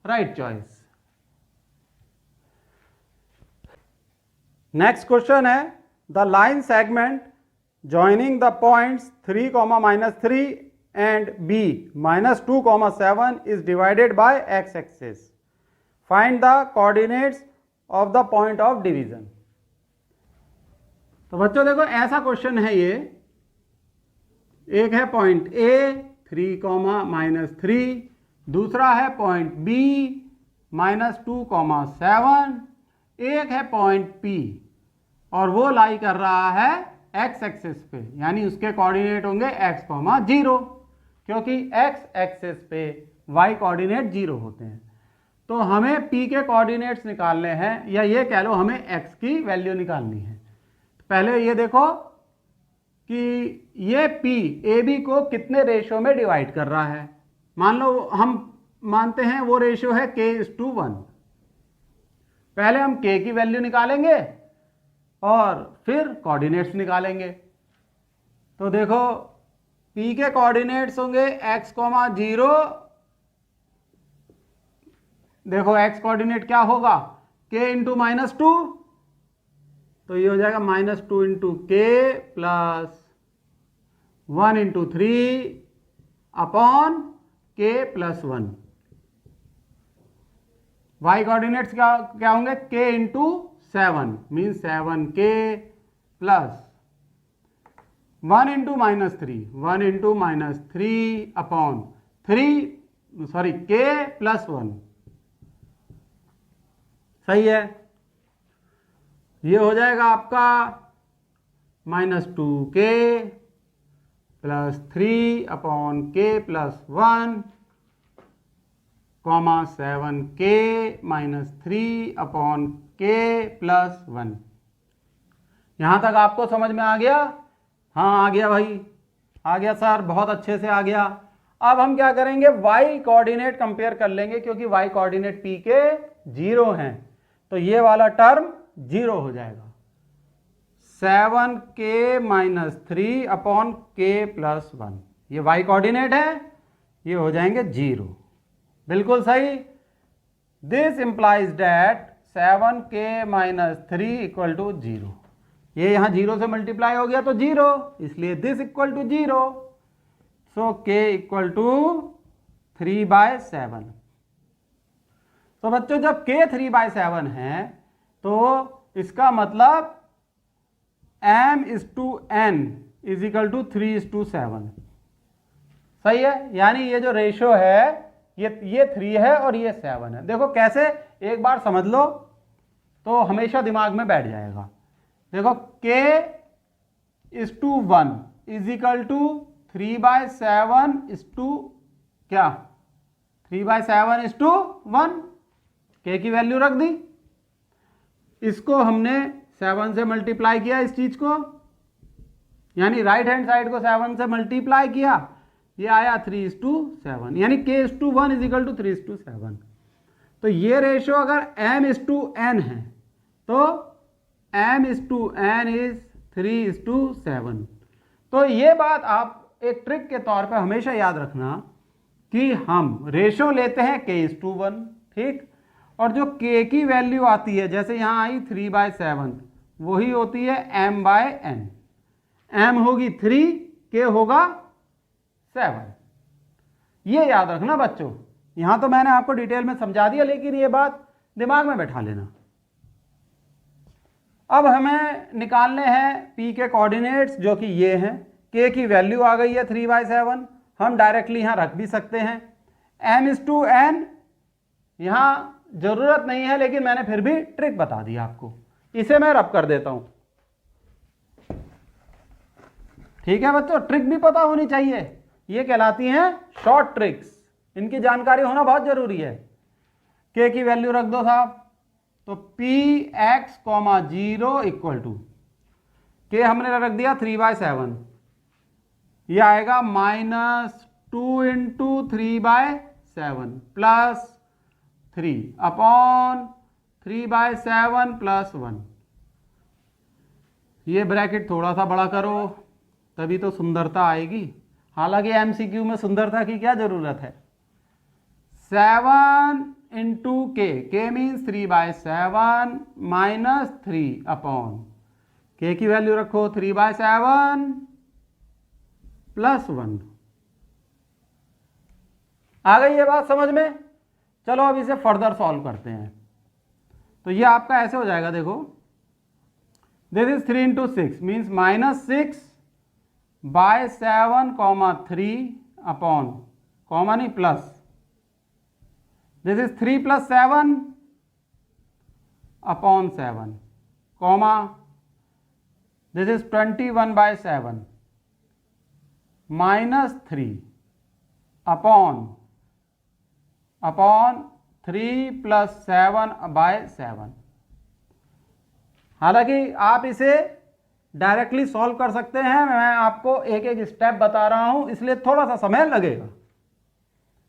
right choice. Next question है, the line segment joining the points 3, -3 and b -2, 7 is divided by x axis. Find the coordinates of the point of division. तो बच्चों देखो ऐसा question है ये, एक है पॉइंट A 3, -3, दूसरा है पॉइंट B -2,7, एक है पॉइंट P और वो लाई कर रहा है x एक्सिस पे, यानी उसके कोऑर्डिनेट होंगे x, 0, क्योंकि x एक्सिस पे y कोऑर्डिनेट 0 होते हैं। तो हमें P के कोऑर्डिनेट्स निकालने हैं, या ये कह लो हमें x की वैल्यू निकालनी है। पहले ये देखो कि ये P AB को कितने रेशियो में डिवाइड कर रहा है। मान लो हम मानते हैं वो रेशियो है k:1। पहले हम k की वैल्यू निकालेंगे और फिर कोऑर्डिनेट्स निकालेंगे। तो देखो P के कोऑर्डिनेट्स होंगे x, 0। देखो x कोऑर्डिनेट क्या होगा, k इंटू -2, तो ये हो जाएगा -2 into k plus 1 into 3 upon k plus 1। y coordinates क्या होंगे, k into 7 mean 7k plus 1 into -3 upon 3 k plus 1। सही है, ये हो जाएगा आपका -2k plus 3 upon k plus 1, 7k -3 upon k plus 1। यहां तक आपको समझ में आ गया? हाँ, आ गया भाई, आ गया सर, बहुत अच्छे से आ गया। अब हम क्या करेंगे, y कोऑर्डिनेट कंपेयर कर लेंगे, क्योंकि y कोऑर्डिनेट P के 0 हैं, तो ये वाला टर्म 0 हो जाएगा। 7k -3 अपॉन k प्लस 1, ये y कोऑर्डिनेट है, ये हो जाएंगे 0। बिल्कुल सही। This implies that 7k -3 equal to 0। ये यहां 0 से मल्टीप्लाई हो गया तो 0, इसलिए this equal to 0। So k equal to 3/7। तो बच्चों जब k 3/7 है तो इसका मतलब m/n इज इक्वल टू 3:7। सही है, यानी ये जो रेशियो है ये 3 है और ये 7 है। देखो कैसे, एक बार समझ लो तो हमेशा दिमाग में बैठ जाएगा। देखो k:1 is equal to 3/7 is to क्या, 3/7 इज टू 1। k की वैल्यू रख दी, इसको हमने 7 से मल्टीप्लाई किया, इस चीज को, यानी राइट हैंड साइड को 7 से मल्टीप्लाई किया, ये आया 3:7, यानी k:1 इज इक्वल टू 3:7। तो ये रेशियो अगर m:n है तो m:n इज 3:7। तो ये बात आप एक ट्रिक के तौर पे हमेशा याद रखना कि हम रेशियो लेते हैं k:1, ठीक, और जो k की वैल्यू आती है, जैसे यहां आई 3/7, वही होती है m/n। m होगी 3, k होगा 7। ये याद रखना बच्चों। यहां तो मैंने आपको डिटेल में समझा दिया, लेकिन ये बात दिमाग में बैठा लेना। अब हमें निकालने हैं P के कोऑर्डिनेट्स, जो कि ये हैं। K की वैल्यू आ गई है 3/7, हम डायरेक्टली यहां रख भी सकते हैं। m/n यहां जरूरत नहीं है, लेकिन मैंने फिर भी ट्रिक बता दी आपको, इसे मैं रब कर देता हूं। ठीक है बच्चों, ट्रिक भी पता होनी चाहिए, ये कहलाती हैं शॉर्ट ट्रिक्स, इनकी जानकारी होना बहुत जरूरी है। K की वैल्यू रख दो साहब, तो Px, 0 इक्वल टू K हमने रख दिया 3/7, ये आएगा -2 इंटू 3/7 प्लस 3 अपॉन 3/7 प्लस 1। ये ब्रैकेट थोड़ा सा बड़ा करो, तभी तो सुंदरता आएगी। हालांकि MCQ में सुंदरता की क्या जरूरत है। 7 into k means 3/7 minus 3 upon k की वैल्यू रखो 3/7 प्लस 1। आ गई ये बात समझ में? चलो अब इसे फर्दर सॉल्व करते हैं। तो ये आपका ऐसे हो जाएगा, देखो, this is 3 into 6 means -6/7, 3 upon, comma नहीं, plus this is 3 + 7 upon 7, comma this is 21/7 -3 upon 3 + 7/7। हालांकि आप इसे डायरेक्टली सॉल्व कर सकते हैं, मैं आपको एक एक स्टेप बता रहा हूं, इसलिए थोड़ा सा समय लगेगा।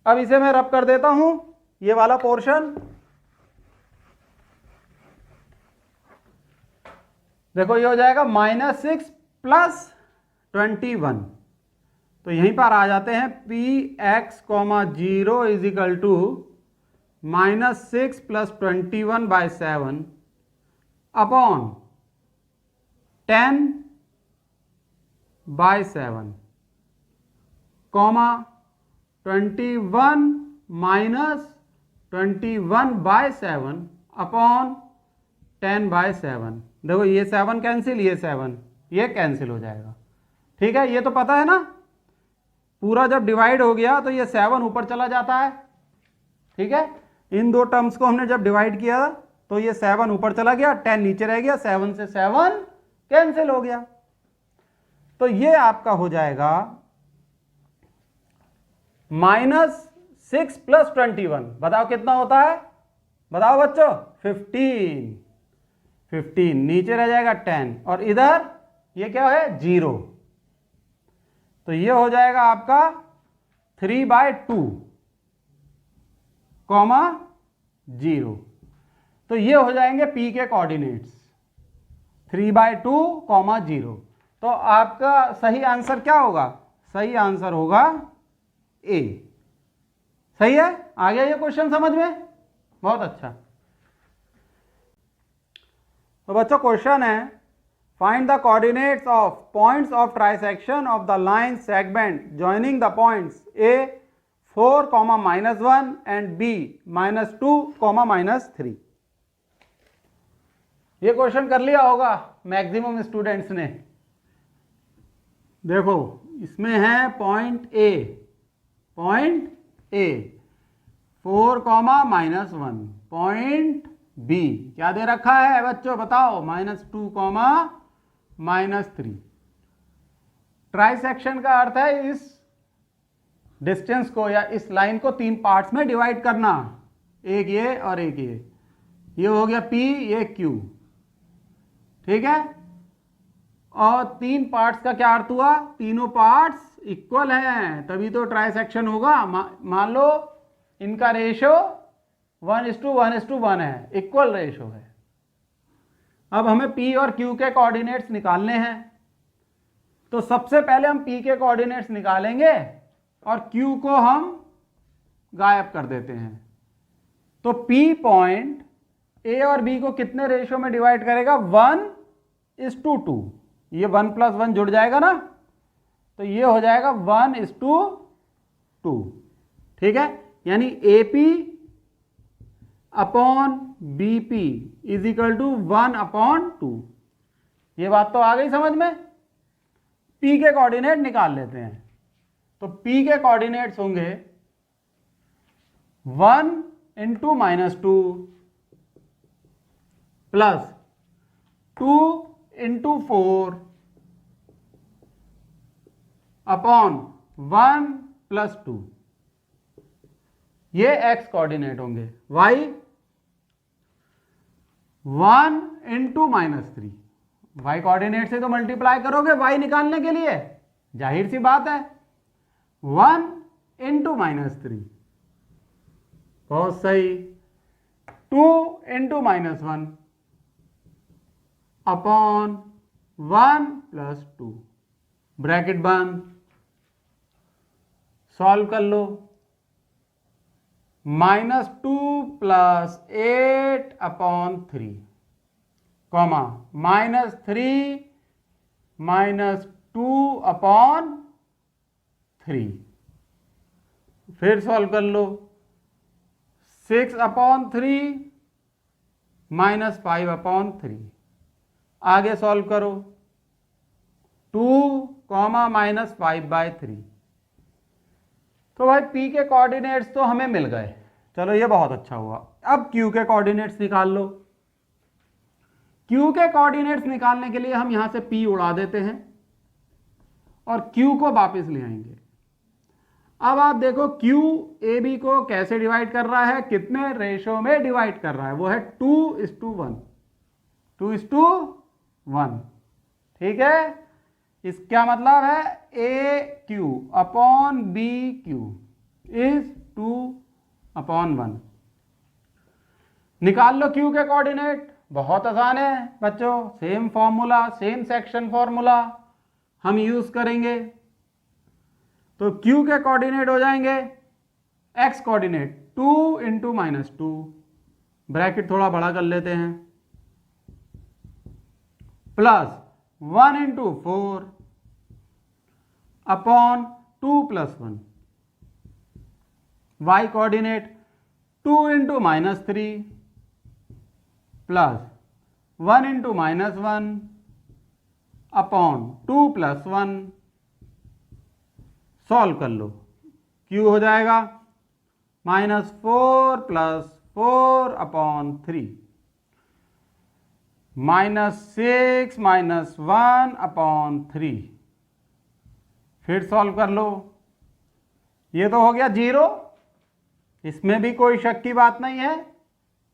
अब इसे मैं रब कर देता हूं, ये वाला पोर्शन देखो, ये हो जाएगा -6 + 21। तो यहीं पर आ जाते हैं, Px, 0 = -6 + 21/7 अपॉन 10/7, कॉमा 21 - 21/7 अपॉन 10/7। देखो ये 7 कैंसिल, ये 7, ये कैंसिल हो जाएगा। ठीक है, ये तो पता है ना, पूरा जब डिवाइड हो गया तो ये 7 ऊपर चला जाता है। ठीक है, इन दो टर्म्स को हमने जब डिवाइड किया तो ये 7 ऊपर चला गया, 10 नीचे रह गया, 7 से 7 कैंसिल हो गया। तो ये आपका हो जाएगा -6 + 21, बताओ कितना होता है, बताओ बच्चों, 15 नीचे रह जाएगा 10, और इधर ये क्या है, 0। तो ये हो जाएगा आपका 3/2, 0। तो ये हो जाएंगे P के कोऑर्डिनेट्स, 3/2, 0। तो आपका सही आंसर क्या होगा, सही आंसर होगा ए। सही है, आ गया ये क्वेश्चन समझ में, बहुत अच्छा। तो बच्चों क्वेश्चन है, find the coordinates of points of trisection of the line segment joining the points A 4, -1 and B -2, -3। ये क्वेश्चन कर लिया होगा मैक्सिमम स्टूडेंट्स ने। देखो इसमें है पॉइंट A 4, -1, पॉइंट B क्या दे रखा है बच्चों, बताओ, -2, -3। ट्राइसेक्शन का अर्थ है इस डिस्टेंस को या इस लाइन को 3 पार्ट्स में डिवाइड करना, एक ये और एक ये हो गया P, ये Q। ठीक है, और 3 पार्ट्स का क्या अर्थ हुआ, तीनों पार्ट्स इक्वल हैं तभी तो ट्राइसेक्शन होगा। मान लो इनका रेशो 1:1:1 है, इक्वल रेशो है। अब हमें P और Q के कोऑर्डिनेट्स निकालने हैं, तो सबसे पहले हम P के कोऑर्डिनेट्स निकालेंगे और Q को हम गायब कर देते हैं। तो P पॉइंट A और B को कितने रेशो में डिवाइड करेगा, 1:2। ये 1 + 1 जुड़ जाएगा ना, तो ये हो जाएगा 1:2। ठीक है, यानी AP अपॉन BP = 1/2। ये बात तो आ गई समझ में। P के कोऑर्डिनेट निकाल लेते हैं, तो P के कोऑर्डिनेट्स होंगे 1 × -2 प्लस 2 × 4 अपॉन 1 + 2। ये x कोऑर्डिनेट होंगे, y 1 × -3। y कोऑर्डिनेट से तो मल्टीप्लाई करोगे y निकालने के लिए, जाहिर सी बात है, 1 × -3, बहुत सही, 2 × -1 अपॉन 1 + 2, ब्रैकेट बंद, सॉल्व कर लो। -2 + 8/3, कॉमा -3 - 2/3। फिर सॉल्व कर लो, 6/3 -5/3। आगे सॉल्व करो, 2, -5/3। तो भाई P के कोऑर्डिनेट्स तो हमें मिल गए, चलो ये बहुत अच्छा हुआ। अब Q के कोऑर्डिनेट्स निकाल लो। Q के कोऑर्डिनेट्स निकालने के लिए हम यहां से P उड़ा देते हैं और Q को वापस ले आएंगे। अब आप देखो Q AB को कैसे डिवाइड कर रहा है, कितने रेशो में डिवाइड कर रहा है, वो है 2:1, 2:1। ठीक है, इसका मतलब है AQ अपॉन BQ इज 2/1। निकाल लो Q के कोऑर्डिनेट। बहुत आसान है बच्चों, same formula, same section formula हम यूज करेंगे। तो Q के कोऑर्डिनेट हो जाएंगे, X कोऑर्डिनेट 2 × -2, ब्रैकेट थोड़ा बड़ा कर लेते हैं, plus 1 × 4 upon 2 + 1। Y coordinate 2 × -3 plus 1 × -1 upon 2 + 1। Solve कर लो, Q हो जाएगा -4 + 4 अपॉन 3, -6 - 1 अपॉन 3। फिर सॉल्व कर लो, ये तो हो गया 0, इसमें भी कोई शक की बात नहीं है।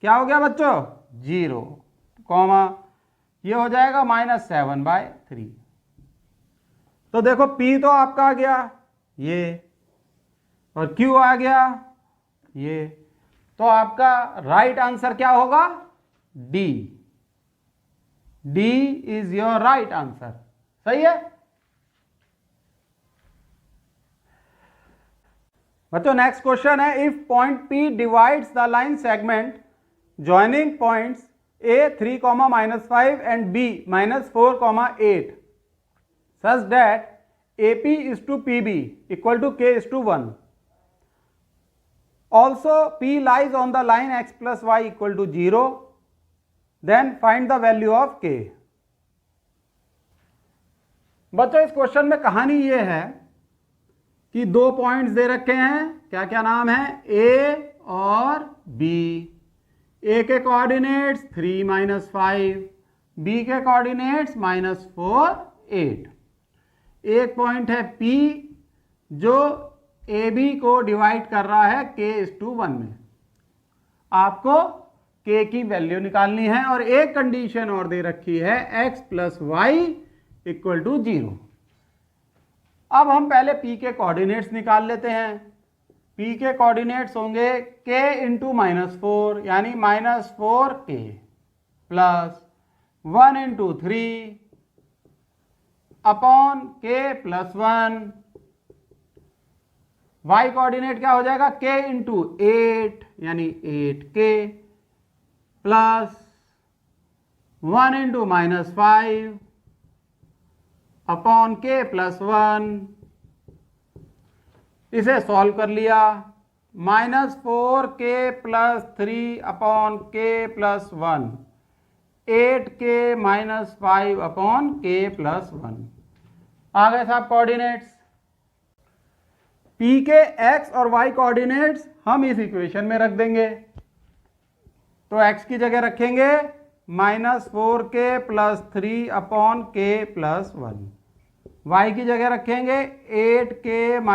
क्या हो गया बच्चों? 0, कॉमा ये हो जाएगा -7/3। तो देखो P तो आपका आ गया ये, और Q आ गया ये, तो आपका राइट आंसर क्या होगा? D। D is your right answer. सही है बच्चों। नेक्स्ट क्वेश्चन है, if point P divides the line segment joining points A 3, -5 and B -4, 8 such that AP is to PB equal to K is to 1. Also P lies on the line X plus Y equal to 0. Then find the value of K. बच्चों इस question में कहानी ये है कि दो points दे रखे हैं, क्या क्या नाम है? A और B। A के कोऑर्डिनेट्स 3 - 5, B के कोऑर्डिनेट्स -4, 8। एक पॉइंट है P जो AB को डिवाइड कर रहा है K:1 में। आपको K की वैल्यू निकालनी है और एक कंडीशन और दे रखी है X + Y = 0। अब हम पहले P के कोऑर्डिनेट्स निकाल लेते हैं। P के कोऑर्डिनेट्स होंगे K × -4 यानी -4K plus 1 × 3 upon K + 1। Y coordinate क्या हो जाएगा? K × 8 यानी 8K प्लस 1 × -5 अपॉन K + 1। इसे सॉल्व कर लिया, -4K + 3 upon K + 1, 8K - 5 upon K + 1। आ गए साहब कोऑर्डिनेट्स। P के X और Y कोऑर्डिनेट्स हम इस इक्वेशन में रख देंगे। तो X की जगह रखेंगे -4K + 3 अपॉन K + 1। Y की जगह रखेंगे 8K -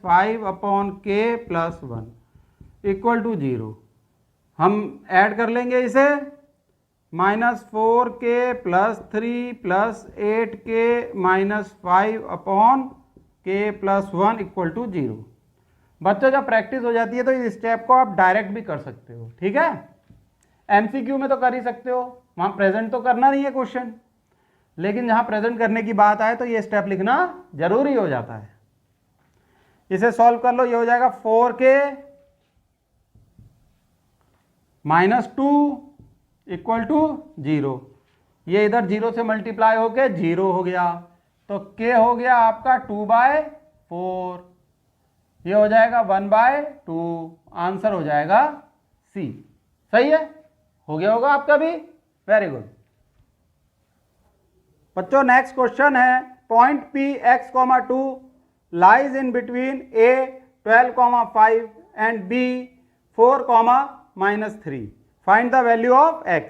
5 अपॉन K + 1 = 0। हम ऐड कर लेंगे इसे, -4K + 3 + 8K - 5 अपॉन K + 1 = 0। बच्चों जब प्रैक्टिस हो जाती है तो इस स्टेप को आप डायरेक्ट भी कर सकते हो। ठीक है, MCQ में तो कर ही सकते हो, वहां प्रेजेंट तो करना नहीं है क्वेश्चन, लेकिन जहां प्रेजेंट करने की बात आए तो ये स्टेप लिखना जरूरी हो जाता है। इसे सॉल्व कर लो, ये हो जाएगा 4K - 2 = 0। ये इधर 0 से मल्टीप्लाई होके 0 हो गया, तो K हो गया आपका 2/4। ये हो जाएगा 1/2। आंसर हो जाएगा C। सही है, हो गया होगा आपका भी। वेरी गुड बच्चों। नेक्स्ट क्वेश्चन है, point P X, 2 lies in between A 12, 5 and B 4, -3। Find the value of x।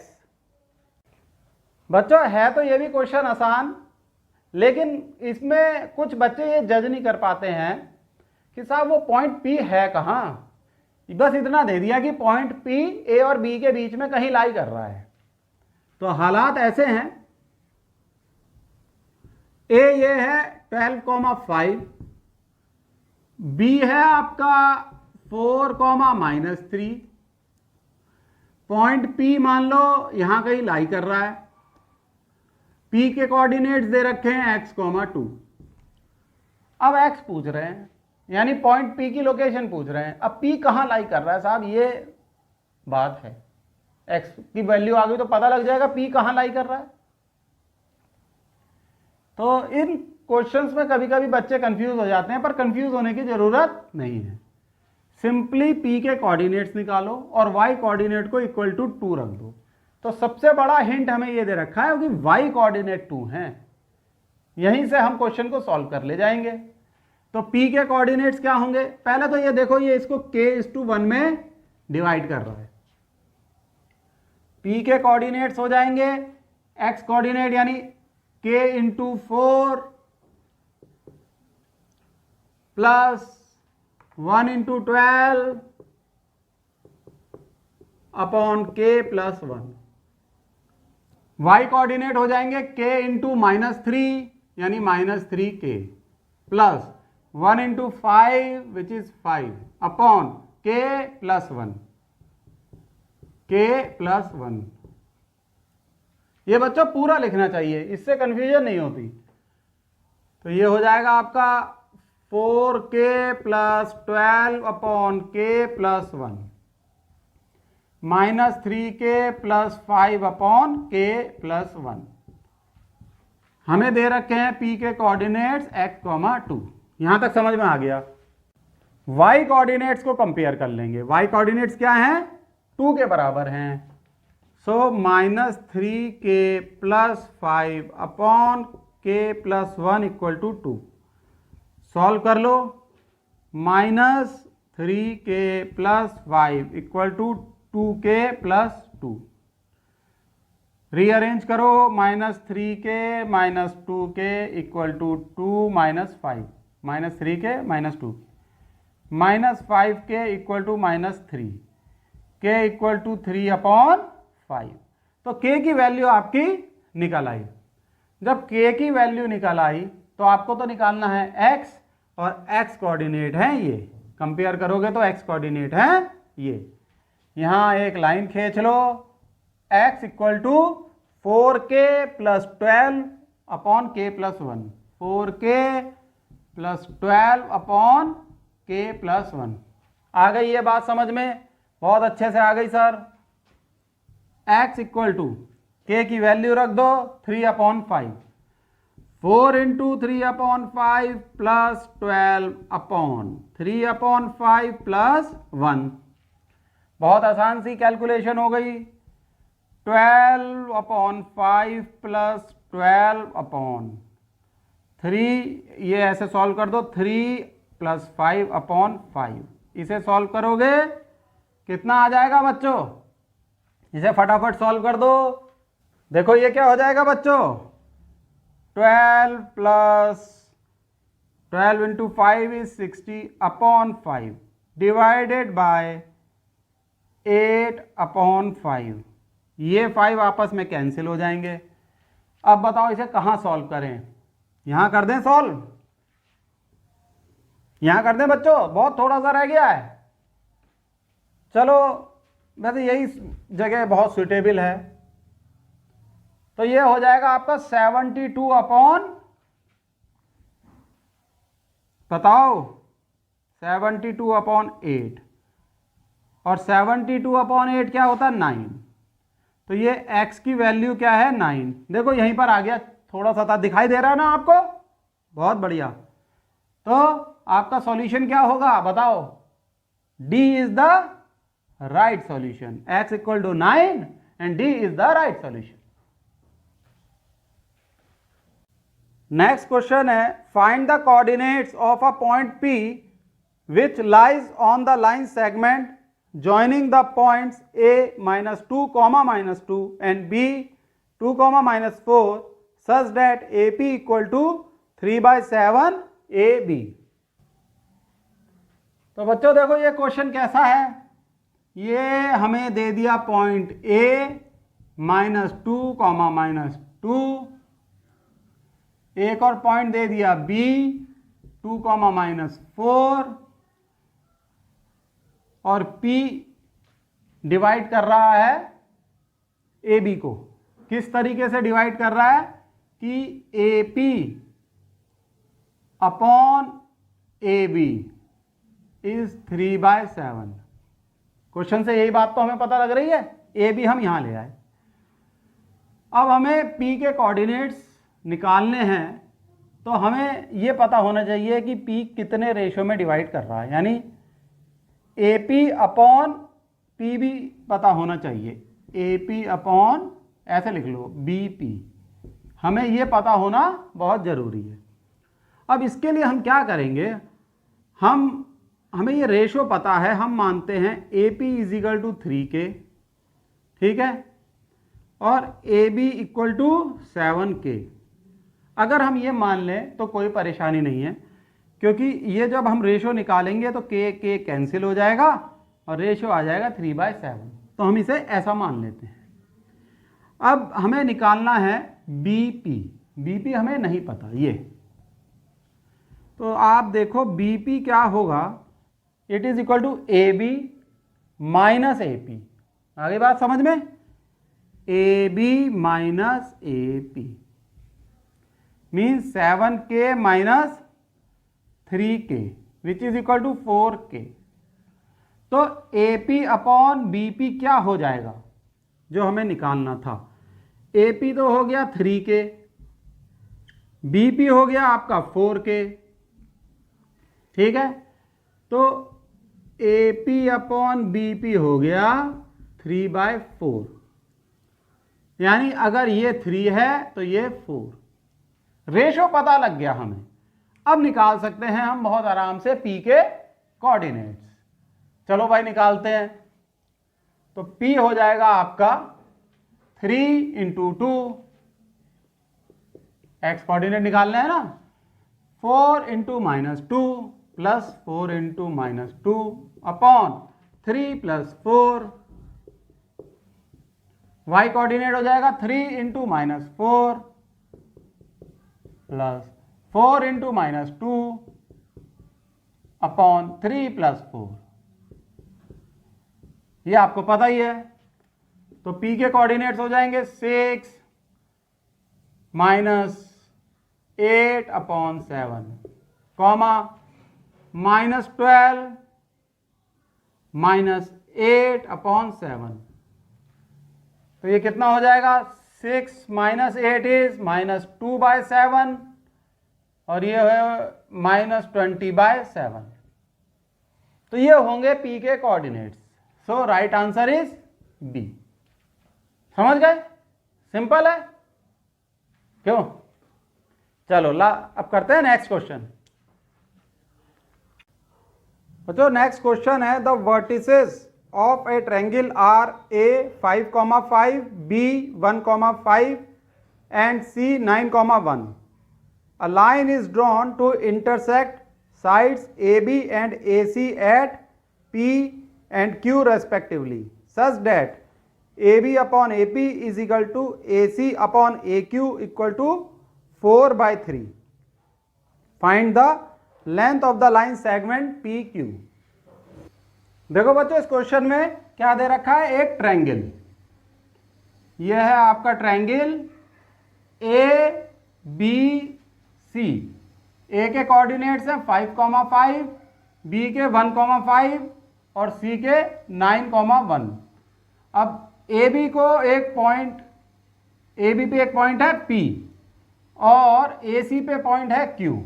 बच्चों है तो ये भी क्वेश्चन आसान, लेकिन इसमें कुछ बच्चे ये जज नहीं कर पाते हैं कि साहब वो पॉइंट P है कहाँ। बस इतना दे दिया कि पॉइंट P A और B के बीच में कहीं लाई कर रहा है। तो हालात ऐसे हैं, A ये है 12,5, B है आपका 4, -3। पॉइंट P मान लो यहां कहीं लाई कर रहा है। P के कोऑर्डिनेट्स दे रखे हैं x, 2। अब x पूछ रहे हैं, यानी पॉइंट P की लोकेशन पूछ रहे हैं। अब P कहां लाई कर रहा है साहब, ये बात है। x की वैल्यू आ गई तो पता लग जाएगा P कहां लाई कर रहा है। तो इन क्वेश्चंस में कभी कभी बच्चे कंफ्यूज हो जाते हैं, पर कंफ्यूज होने की जरूरत नहीं है। सिंपली P के कोऑर्डिनेट्स निकालो और y कोऑर्डिनेट को इक्वल टू 2 रख दो। तो सबसे बड़ा हिंट हमें ये दे रखा है कि y कोऑर्डिनेट 2 है। यहीं से हम क्वेश्चन को सॉल्व कर ले जाएंगे। तो P के कोऑर्डिनेट्स क्या होंगे, पहले तो ये देखो, ये इसको k:1 में डिवाइड कर रहा है। P के कोऑर्डिनेट्स हो जाएंगे x कोऑर्डिनेट यानी k×4 plus 1×12 upon k+1। y coordinate हो जाएंगे k×-3 यानी -3k plus 1×5 which is 5 upon k+1। ये बच्चों पूरा लिखना चाहिए, इससे कंफ्यूजन नहीं होती। तो ये हो जाएगा आपका 4k + 12 upon k+1 -3k + 5 upon k+1। हमें दे रखे हैं P के कोऑर्डिनेट्स x, 2। यहां तक समझ में आ गया। y कोऑर्डिनेट्स को कंपेयर कर लेंगे। y कोऑर्डिनेट्स क्या हैं, 2 के बराबर हैं। So -3k + 5 upon k+1 equal to 2। Solve कर लो। -3k + 5 equal to 2k + 2। Rearrange करो। -3k - 2k equal to 2 - 5 -3k - 2 -5k equal to -3 k equal to 3 upon 5। तो k की वैल्यू आपकी निकल आई। जब k की वैल्यू निकल आई तो आपको तो निकालना है x, और x कोऑर्डिनेट है ये। कंपेयर करोगे तो x कोऑर्डिनेट है ये। यहां एक लाइन खींच लो, x equal to 4k + 12 upon k+1। 4k + 12 upon k+1। आ गई ये बात समझ में? बहुत अच्छे से आ गई sir. x equal to k की वैल्यू रख दो 3/5। 4 × 3/5 प्लस 12 अपॉन 3/5 प्लस 1। बहुत आसान सी कैलकुलेशन हो गई। 12/5 प्लस 12/3, ये ऐसे सॉल्व कर दो। 3 + 5/5 इसे सॉल्व करोगे कितना आ जाएगा बच्चों? इसे फटाफट सॉल्व कर दो। देखो ये क्या हो जाएगा बच्चों, 12 + 12 × 5 इज 60/5 डिवाइडेड बाय 8/5। ये 5 आपस में कैंसिल हो जाएंगे। अब बताओ इसे कहां सॉल्व करें? यहां कर दें सॉल्व? यहां कर दें बच्चों? बहुत थोड़ा सा रह गया है। चलो वैसे यही जगह बहुत सुटेबल है। तो ये हो जाएगा आपका 72 अपॉन, बताओ 72/8, और 72/8 क्या होता है? 9। तो ये x की वैल्यू क्या है? 9। देखो यहीं पर आ गया, थोड़ा सा था, दिखाई दे रहा है ना आपको? बहुत बढ़िया। तो आपका सॉल्यूशन क्या होगा बताओ? D is the right solution. x equal to 9 and D is the right solution. Next question है, find the coordinates of a point P which lies on the line segment joining the points A -2, -2 and B 2, -4 such that AP equal to 3/7 AB। तो बच्चों देखो ये question कैसा है, ये हमें दे दिया पॉइंट A -2, -2, एक और पॉइंट दे दिया B 2, -4 और P डिवाइड कर रहा है AB को। किस तरीके से डिवाइड कर रहा है कि AP upon AB is 3/7। Question से यही बात तो हमें पता लग रही है, AB हम यहां ले आए। अब हमें P के कोऑर्डिनेट्स निकालने हैं, तो हमें यह पता होना चाहिए कि P कितने रेशियो में डिवाइड कर रहा है, यानी AP अपॉन P भी पता होना चाहिए। AP अपॉन ऐसे लिख लो BP, हमें यह पता होना बहुत ज़रूरी है। अब इसके लिए हम क्या करेंगे, हमें ये रेशो पता है, हम मानते हैं AP इजिकल टू 3K, ठीक है, और AB इक्वल टू 7K। अगर हम ये मान लें तो कोई परेशानी नहीं है, क्योंकि ये जब हम रेशो निकालेंगे तो K कैंसिल हो जाएगा और रेशो आ जाएगा 3/7, तो हम इसे ऐसा मान लेते हैं। अब हमें निकालना है BP हमें नहीं पता ये, तो आप देखो BP क्या होगा, it is equal to AB minus AP। आगे बात समझ में, AB minus AP means 7K minus 3K which is equal to 4K। तो AP अपॉन BP क्या हो जाएगा जो हमें निकालना था, AP तो हो गया 3K, BP हो गया आपका 4K, ठीक है। तो AP अपॉन BP हो गया 3/4, यानी अगर ये 3 है तो ये 4। रेशो पता लग गया हमें, अब निकाल सकते हैं हम बहुत आराम से P के कोऑर्डिनेट्स। चलो भाई निकालते हैं। तो P हो जाएगा आपका 3 × 2, x कोऑर्डिनेट निकालना है ना, 4 × -2 प्लस 4 × -2 अपॉन 3 + 4, y कोऑर्डिनेट हो जाएगा 3 × -4 प्लस 4 × -2 अपॉन 3 + 4, ये आपको पता ही है। तो P के कोऑर्डिनेट्स हो जाएंगे 6 -8 अपॉन 7, कॉमा -12 -8 अपॉन 7। तो ये कितना हो जाएगा, 6 - 8 इज -2/7 और ये है -20/7। तो ये होंगे P के coordinates. So right answer is B। समझ गए, सिंपल है क्यों। चलो अब करते हैं नेक्स्ट क्वेश्चन। तो नेक्स्ट क्वेश्चन है, the vertices of a triangle are A 5,5, B 1,5 and C 9,1. A line is drawn to intersect sides AB and AC at P and Q respectively, such that AB upon AP is equal to AC upon AQ equal to 4/3. Find the length of the line segment PQ. देखो बच्चों, इस question में क्या दे रखा है, एक triangle. यह है आपका ट्रायंगल ABC। A के कोऑर्डिनेट्स हैं 5,5, B के 1,5 और C के 9,1। अब AB को एक पॉइंट, AB पे एक पॉइंट है P और AC पे पॉइंट है Q।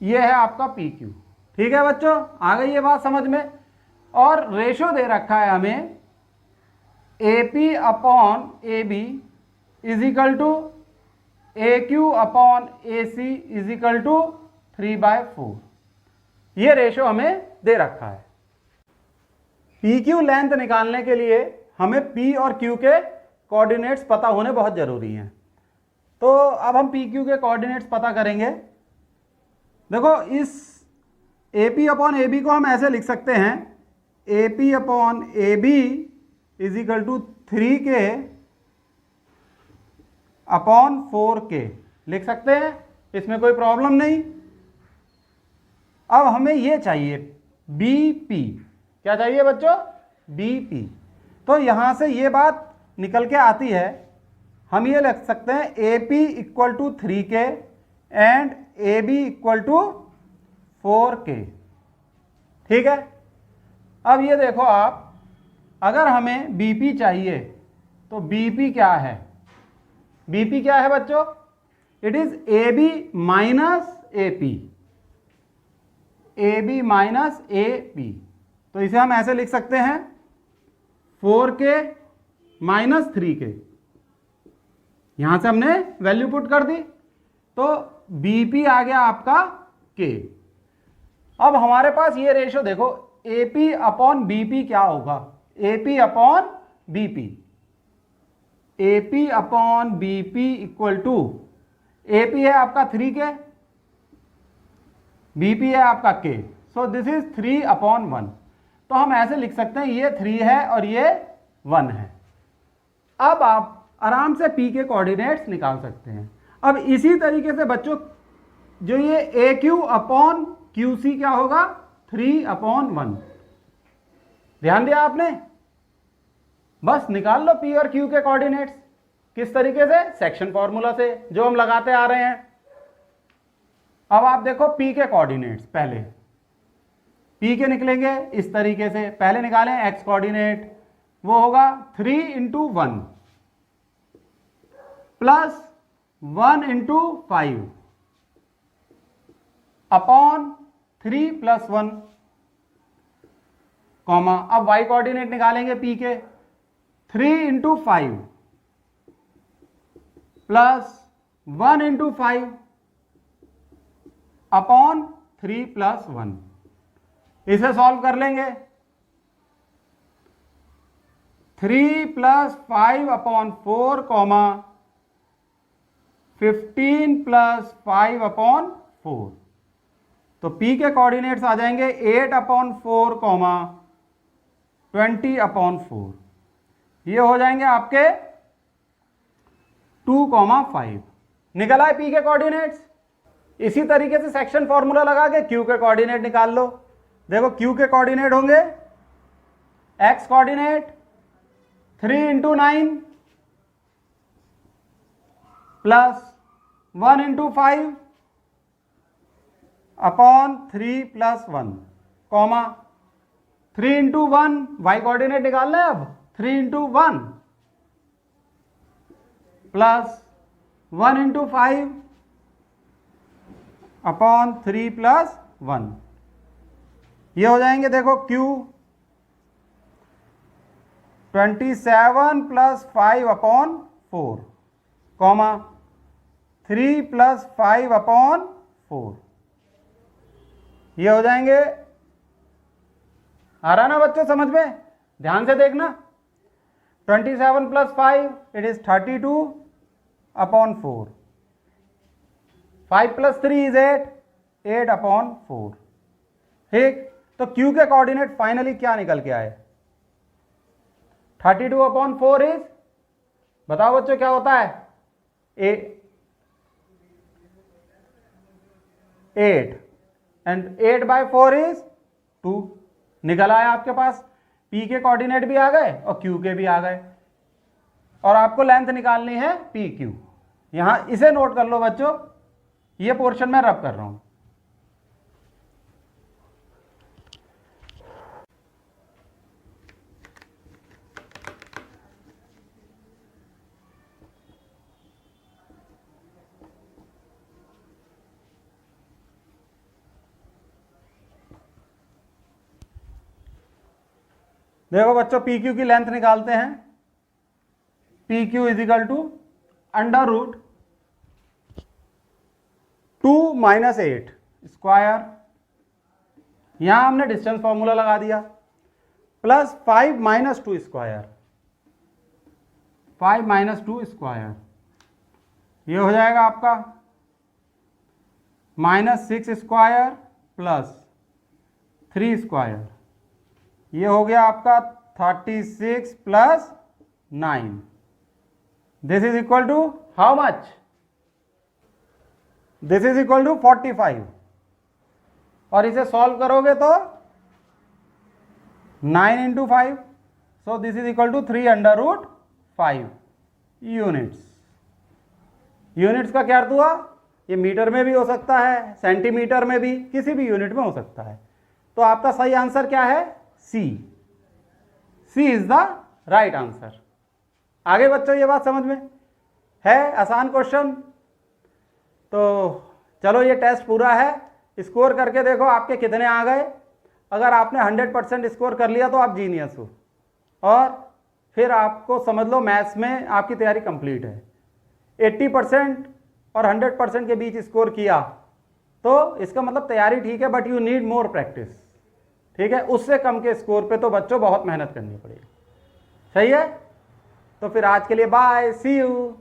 यह है आपका PQ, ठीक है बच्चों, आ गई ये बात समझ में। और रेशो दे रखा है हमें AP upon AB is equal to AQ upon AC is equal to 3/4। ये रेशो हमें दे रखा है, पी क्यू लेंथ निकालने के लिए हमें पी और क्यू के कोऑर्डिनेट्स पता होने बहुत ज़रूरी हैं। तो अब हम पी क्यू के कोऑर्डिनेट्स पता करेंगे। देखो, इस A P upon A B को हम ऐसे लिख सकते हैं, A P upon A B is equal to 3K upon 4K लिख सकते हैं, इसमें कोई प्रॉब्लम नहीं। अब हमें ये चाहिए बी पी। क्या चाहिए बच्चों? B P. तो यहां से ये बात निकल के आती है, हम ये लिख सकते हैं A P equal to 3K and A B equal to 4K। ठीक है। अब ये देखो आप, अगर हमें बीपी चाहिए तो बीपी क्या है? बीपी क्या है बच्चों? It is A B minus A P, A B minus A P. तो इसे हम ऐसे लिख सकते हैं 4K माइनस 3K। यहां से हमने वैल्यू पुट कर दी, तो बीपी आ गया आपका K। अब हमारे पास ये रेशो देखो, AP अपॉन बीपी क्या होगा? AP upon BP, AP upon BP equal to, AP है आपका 3K, बीपी है आपका K, so this is 3 upon 1। तो हम ऐसे लिख सकते हैं, ये 3 है और ये 1 है। अब आप आराम से P के कोऑर्डिनेट्स निकाल सकते हैं। अब इसी तरीके से बच्चों, जो ये AQ अपॉन QC क्या होगा? 3 अपॉन 1। ध्यान दिया आपने? बस निकाल लो P और Q के कोऑर्डिनेट्स। किस तरीके से? सेक्शन फॉर्मूला से, जो हम लगाते आ रहे हैं। अब आप देखो P के कोऑर्डिनेट्स, पहले P के निकलेंगे इस तरीके से। पहले निकालें X कोऑर्डिनेट, वो होगा 3 into 1 plus 1 into 5 upon 3 plus 1, comma. अब Y कोऑर्डिनेट निकालेंगे P के, 3 into 5 plus 1 into 5 upon 3 plus 1। इसे सॉल्व कर लेंगे। 3 plus 5 upon 4 comma 15 plus 5 upon 4। तो P के कोऑर्डिनेट्स आ जाएंगे 8 अपॉन 4 कॉमा 20 अपॉन 4। ये हो जाएंगे आपके 2,5। निकल आए P के कोऑर्डिनेट्स। इसी तरीके से सेक्शन फॉर्मूला लगा के Q के कोऑर्डिनेट निकाल लो। देखो Q के कोऑर्डिनेट होंगे, X coordinate 3 into 9 plus 1 into 5 upon 3 plus 1, comma 3 into 1, Y coordinate निकालना है अब, 3 into 1 plus 1 into 5 upon 3 plus 1। ये हो जाएंगे देखो Q 27 plus 5 upon 4, comma 3 plus 5 upon 4। ये हो जाएंगे। आ रहा ना बच्चों समझ में? ध्यान से देखना। 27 plus 5 it is 32 upon 4। 5 plus 3 is 8, 8 upon 4। ठीक। तो Q के कोऑर्डिनेट फाइनली क्या निकल के आए? 32 अपॉन 4 इज, बताओ बच्चों क्या होता है? 8 एंड 8 बाय 4 इज 2। निकल आया आपके पास। P के कोऑर्डिनेट भी आ गए और Q के भी आ गए, और आपको लेंथ निकालनी है PQ। यहां इसे नोट कर लो बच्चों, ये पोर्शन मैं रब कर रहा हूं। देखो बच्चों, PQ की लेंथ निकालते हैं। PQ is equal to under root 2 minus 8 square. यहां हमने डिस्टेंस फॉर्मूला लगा दिया। Plus 5 minus 2 square, 5 minus 2 square, ये हो जाएगा आपका माइनस 6 स्क्वायर प्लस 3 स्क्वायर, ये हो गया आपका 36 plus 9। This is equal to how much? This is equal to 45। और इसे सॉल्व करोगे तो 9 into 5, so this is equal to 3√5 units. Units का क्या अर्थ हुआ? ये मीटर में भी हो सकता है, सेंटीमीटर में भी, किसी भी यूनिट में हो सकता है। तो आपका सही आंसर क्या है? सी। सी इज द राइट आंसर। आगे बच्चों ये बात समझ में है? आसान क्वेश्चन। तो चलो ये टेस्ट पूरा है, स्कोर करके देखो आपके कितने आ गए। अगर आपने 100% स्कोर कर लिया तो आप जीनियस हो, और फिर आपको समझ लो मैथ्स में आपकी तैयारी कंप्लीट है। 80% और 100% के बीच स्कोर किया तो इसका मतलब तैयारी ठीक है, but you need more practice. ठीक है, उससे कम के स्कोर पे तो बच्चों बहुत मेहनत करनी पड़ेगी। सही है? तो फिर आज के लिए बाय, सी यू।